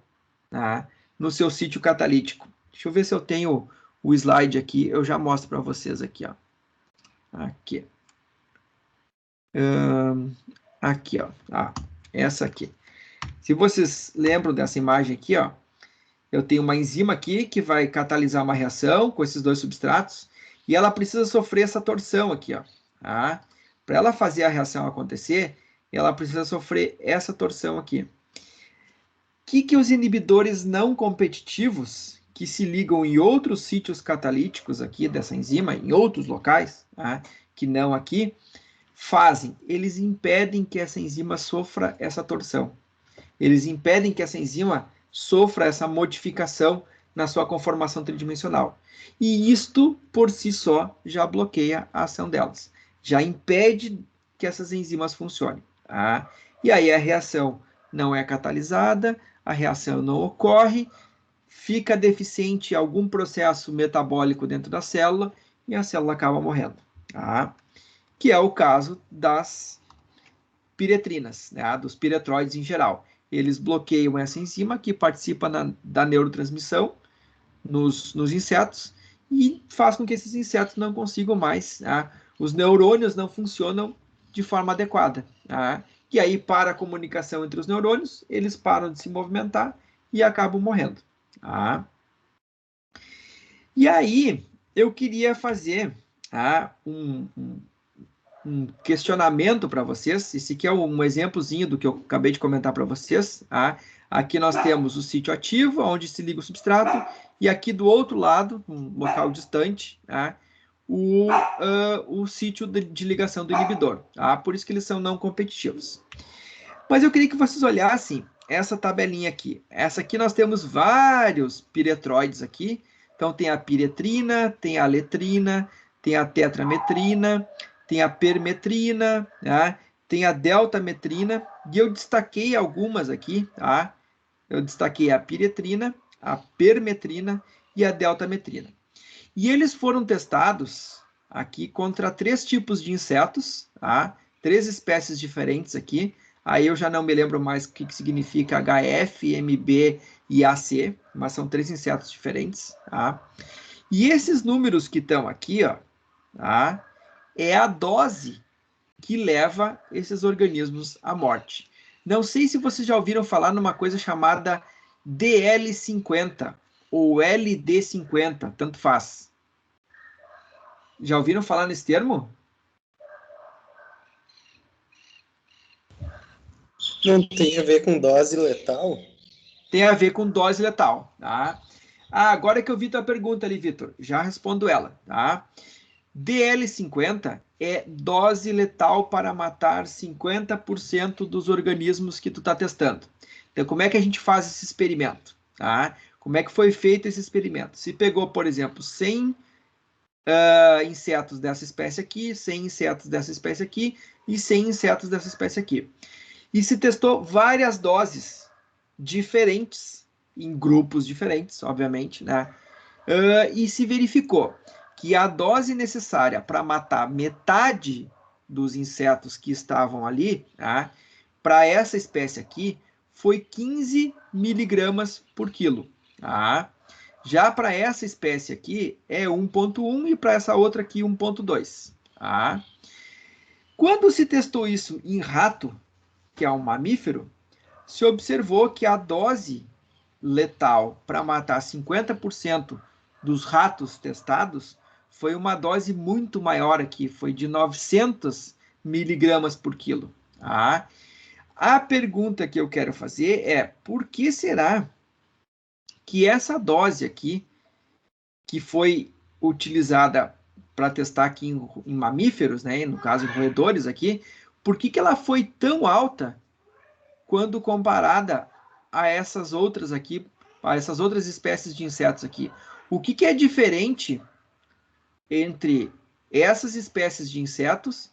no seu sítio catalítico. Deixa eu ver se eu tenho o slide aqui, eu já mostro para vocês aqui. Aqui. Aqui, ó. Essa aqui. Se vocês lembram dessa imagem aqui, ó, eu tenho uma enzima aqui que vai catalisar uma reação com esses 2 substratos e ela precisa sofrer essa torção aqui, ó. Para ela fazer a reação acontecer, ela precisa sofrer essa torção aqui. O que os inibidores não competitivos, que se ligam em outros sítios catalíticos aqui dessa enzima, em outros locais, que não aqui, fazem? Eles impedem que essa enzima sofra essa torção. Eles impedem que essa enzima sofra essa modificação na sua conformação tridimensional. E isto, por si só, já bloqueia a ação delas. Já impede que essas enzimas funcionem. E aí a reação não é catalisada, a reação não ocorre, fica deficiente algum processo metabólico dentro da célula e a célula acaba morrendo, tá? Que é o caso das piretrinas, né? Dos piretróides em geral. Eles bloqueiam essa enzima que participa da neurotransmissão nos insetos e faz com que esses insetos não consigam mais, tá? Os neurônios não funcionam de forma adequada, tá? E aí, para a comunicação entre os neurônios, eles param de se movimentar e acabam morrendo, tá? E aí, eu queria fazer, tá, um questionamento para vocês. Esse aqui é um exemplozinho do que eu acabei de comentar para vocês, tá? Aqui nós temos o sítio ativo, onde se liga o substrato, e aqui do outro lado, um local distante, tá? O sítio de ligação do inibidor, tá? Por isso que eles são não competitivos. Mas eu queria que vocês olhassem essa tabelinha aqui. Essa aqui nós temos vários piretróides aqui. Então tem a piretrina, tem a letrina, tem a tetrametrina, tem a permetrina, tá? Tem a deltametrina, e eu destaquei algumas aqui, tá? Eu destaquei a piretrina, a permetrina e a deltametrina. E eles foram testados aqui contra 3 tipos de insetos, tá? 3 espécies diferentes aqui. Aí eu já não me lembro mais o que significa HF, MB e AC, mas são 3 insetos diferentes, tá? E esses números que estão aqui, ó, tá? É a dose que leva esses organismos à morte. Não sei se vocês já ouviram falar numa coisa chamada DL50 ou LD50, tanto faz. Já ouviram falar nesse termo? Não tem a ver com dose letal? Tem a ver com dose letal, tá? Agora que eu vi tua pergunta ali, Vitor, já respondo ela, tá? DL50 é dose letal para matar 50% dos organismos que tu está testando. Então, como é que a gente faz esse experimento? Tá? Como é que foi feito esse experimento? Se pegou, por exemplo, 100 insetos dessa espécie aqui, 100 insetos dessa espécie aqui e 100 insetos dessa espécie aqui. E se testou várias doses diferentes, em grupos diferentes, obviamente, né? E se verificou que a dose necessária para matar metade dos insetos que estavam ali, tá, para essa espécie aqui, foi 15 miligramas por quilo. Tá? Já para essa espécie aqui, é 1,1 e para essa outra aqui, 1,2. Tá? Quando se testou isso em rato, que é um mamífero, se observou que a dose letal para matar 50% dos ratos testados foi uma dose muito maior aqui, foi de 900 miligramas por quilo. Tá? A pergunta que eu quero fazer é, por que será que essa dose aqui, que foi utilizada para testar aqui em mamíferos, né, no caso em roedores aqui, por que ela foi tão alta quando comparada a essas outras aqui, a essas outras espécies de insetos aqui? O que é diferente entre essas espécies de insetos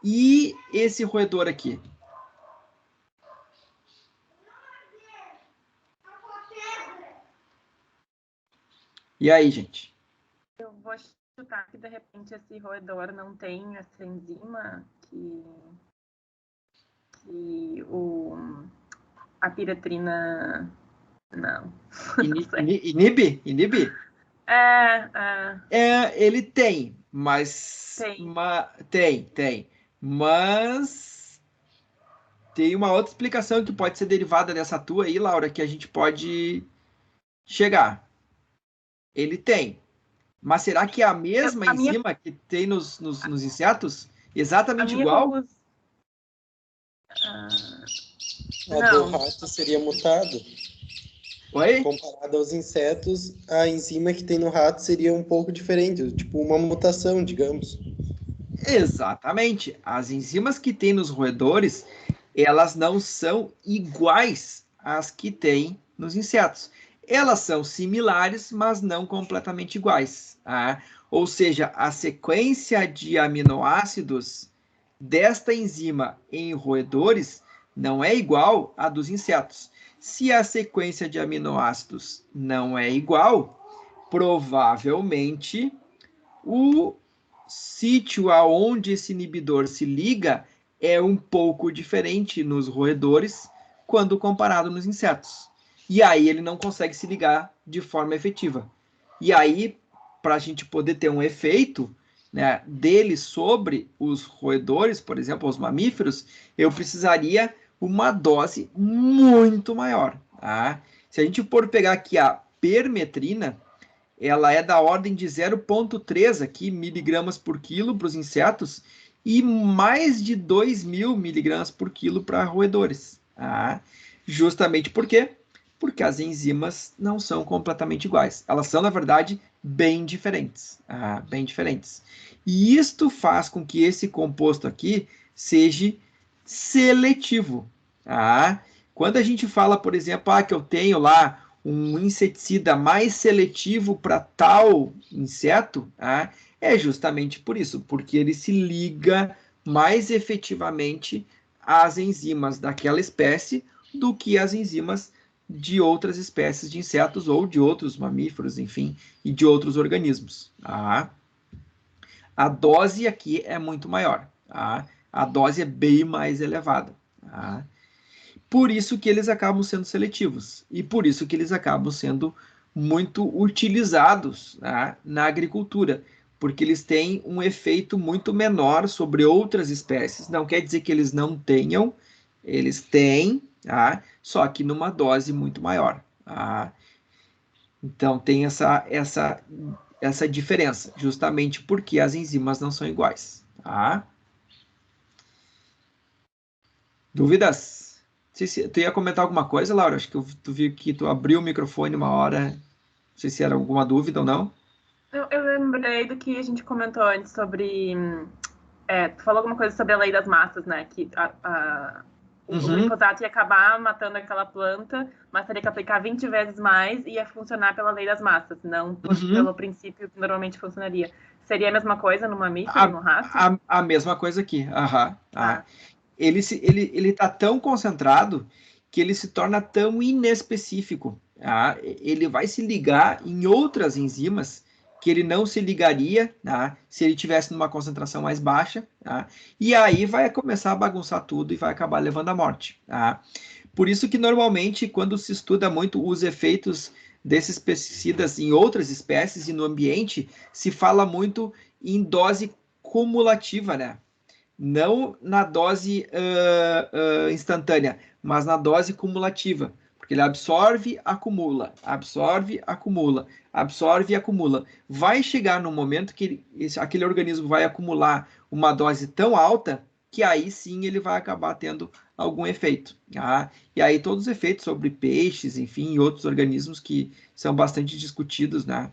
e esse roedor aqui? E aí, gente? Eu vou chutar que, de repente, esse roedor não tem essa enzima que a piretrina... Não. Inibe? Ele tem, mas... Tem. Mas tem uma outra explicação que pode ser derivada dessa tua aí, Laura, que a gente pode chegar. Ele tem. Mas será que é a mesma enzima que tem nos insetos? Exatamente igual? A do rato seria mutado. Oi? Comparado aos insetos, a enzima que tem no rato seria um pouco diferente, tipo uma mutação, digamos. Exatamente. As enzimas que tem nos roedores, elas não são iguais às que tem nos insetos. Elas são similares, mas não completamente iguais. Tá? Ou seja, a sequência de aminoácidos desta enzima em roedores não é igual à dos insetos. Se a sequência de aminoácidos não é igual, provavelmente o sítio aonde esse inibidor se liga é um pouco diferente nos roedores quando comparado nos insetos. E aí ele não consegue se ligar de forma efetiva. E aí, para a gente poder ter um efeito, né, dele sobre os roedores, por exemplo, os mamíferos, eu precisaria uma dose muito maior. Tá? Se a gente for pegar aqui a permetrina, ela é da ordem de 0,3 aqui, miligramas por quilo para os insetos e mais de 2.000 miligramas por quilo para roedores. Tá? Justamente por quê? Porque as enzimas não são completamente iguais. Elas são, na verdade, bem diferentes. Bem diferentes. E isto faz com que esse composto aqui seja seletivo. Quando a gente fala, por exemplo, que eu tenho lá um inseticida mais seletivo para tal inseto, é justamente por isso, porque ele se liga mais efetivamente às enzimas daquela espécie do que às enzimas de outras espécies de insetos ou de outros mamíferos, enfim, e de outros organismos. A dose aqui é muito maior. A dose é bem mais elevada. Por isso que eles acabam sendo seletivos e por isso que eles acabam sendo muito utilizados na agricultura, porque eles têm um efeito muito menor sobre outras espécies. Não quer dizer que eles não tenham, eles têm, só que numa dose muito maior. Então tem essa diferença, justamente porque as enzimas não são iguais. Dúvidas? Tu ia comentar alguma coisa, Laura? Acho que tu viu que tu abriu o microfone uma hora. Não sei se era alguma dúvida ou não. Eu lembrei do que a gente comentou antes sobre... tu falou alguma coisa sobre a lei das massas, né? Que o glifosato ia acabar matando aquela planta, mas teria que aplicar 20 vezes mais e ia funcionar pela lei das massas, não pelo princípio que normalmente funcionaria. Seria a mesma coisa no mamífero, no rato? A mesma coisa aqui. Ele está tão concentrado que ele se torna tão inespecífico. Ele vai se ligar em outras enzimas que ele não se ligaria se ele tivesse numa concentração mais baixa, e aí vai começar a bagunçar tudo e vai acabar levando à morte. Por isso que normalmente quando se estuda muito os efeitos desses pesticidas em outras espécies e no ambiente, se fala muito em dose cumulativa, né? Não na dose instantânea, mas na dose cumulativa, porque ele absorve, acumula, absorve, acumula, absorve e acumula. Vai chegar num momento que aquele organismo vai acumular uma dose tão alta que aí sim ele vai acabar tendo algum efeito. E aí todos os efeitos sobre peixes, enfim, e outros organismos que são bastante discutidos, né?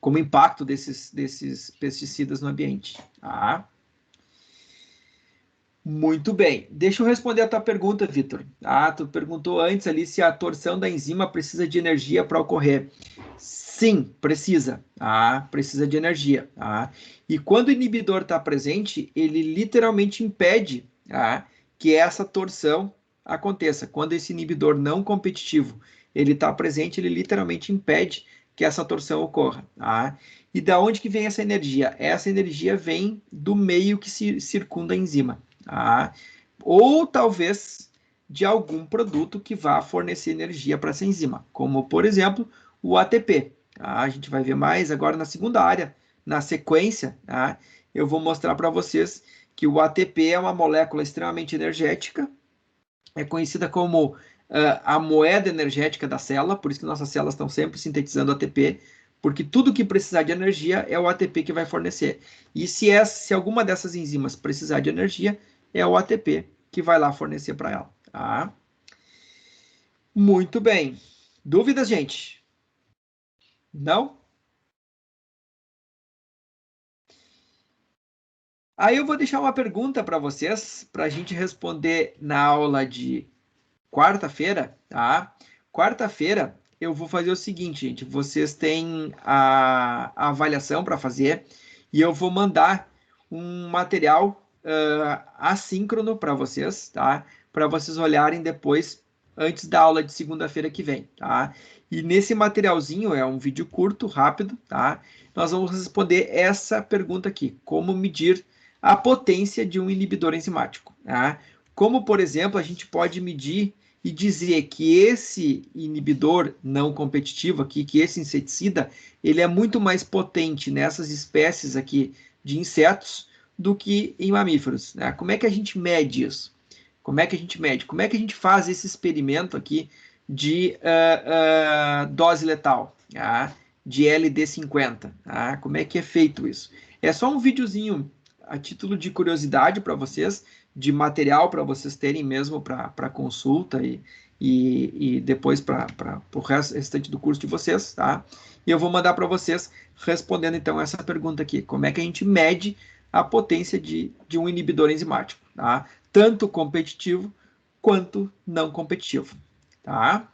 Como impacto desses pesticidas no ambiente. Muito bem. Deixa eu responder a tua pergunta, Vitor. Tu perguntou antes ali se a torção da enzima precisa de energia para ocorrer. Sim, precisa. Precisa de energia. E quando o inibidor está presente, ele literalmente impede que essa torção aconteça. Quando esse inibidor não competitivo ele está presente, ele literalmente impede que essa torção ocorra. E da onde que vem essa energia? Essa energia vem do meio que circunda a enzima. Ou talvez de algum produto que vá fornecer energia para essa enzima, como, por exemplo, o ATP. A gente vai ver mais agora na segunda área, na sequência. Eu vou mostrar para vocês que o ATP é uma molécula extremamente energética, é conhecida como a moeda energética da célula, por isso que nossas células estão sempre sintetizando ATP, porque tudo que precisar de energia é o ATP que vai fornecer. E se alguma dessas enzimas precisar de energia, é o ATP que vai lá fornecer para ela. Muito bem. Dúvidas, gente? Não? Aí eu vou deixar uma pergunta para vocês, para a gente responder na aula de quarta-feira, Quarta-feira eu vou fazer o seguinte, gente. Vocês têm a avaliação para fazer e eu vou mandar um material assíncrono para vocês, tá? Para vocês olharem depois, antes da aula de segunda-feira que vem, tá? E nesse materialzinho, é um vídeo curto, rápido, tá? Nós vamos responder essa pergunta aqui: como medir a potência de um inibidor enzimático, tá? Como, por exemplo, a gente pode medir e dizer que esse inibidor não competitivo aqui, que esse inseticida, ele é muito mais potente nessas espécies aqui de insetos do que em mamíferos, né? Como é que a gente mede isso? Como é que a gente mede? Como é que a gente faz esse experimento aqui de dose letal, tá? De LD50? Tá? Como é que é feito isso? É só um videozinho a título de curiosidade para vocês, de material para vocês terem mesmo para consulta e depois para o restante do curso de vocês, tá? E eu vou mandar para vocês respondendo então essa pergunta aqui: como é que a gente mede a potência de um inibidor enzimático, tá? Tanto competitivo quanto não competitivo, tá?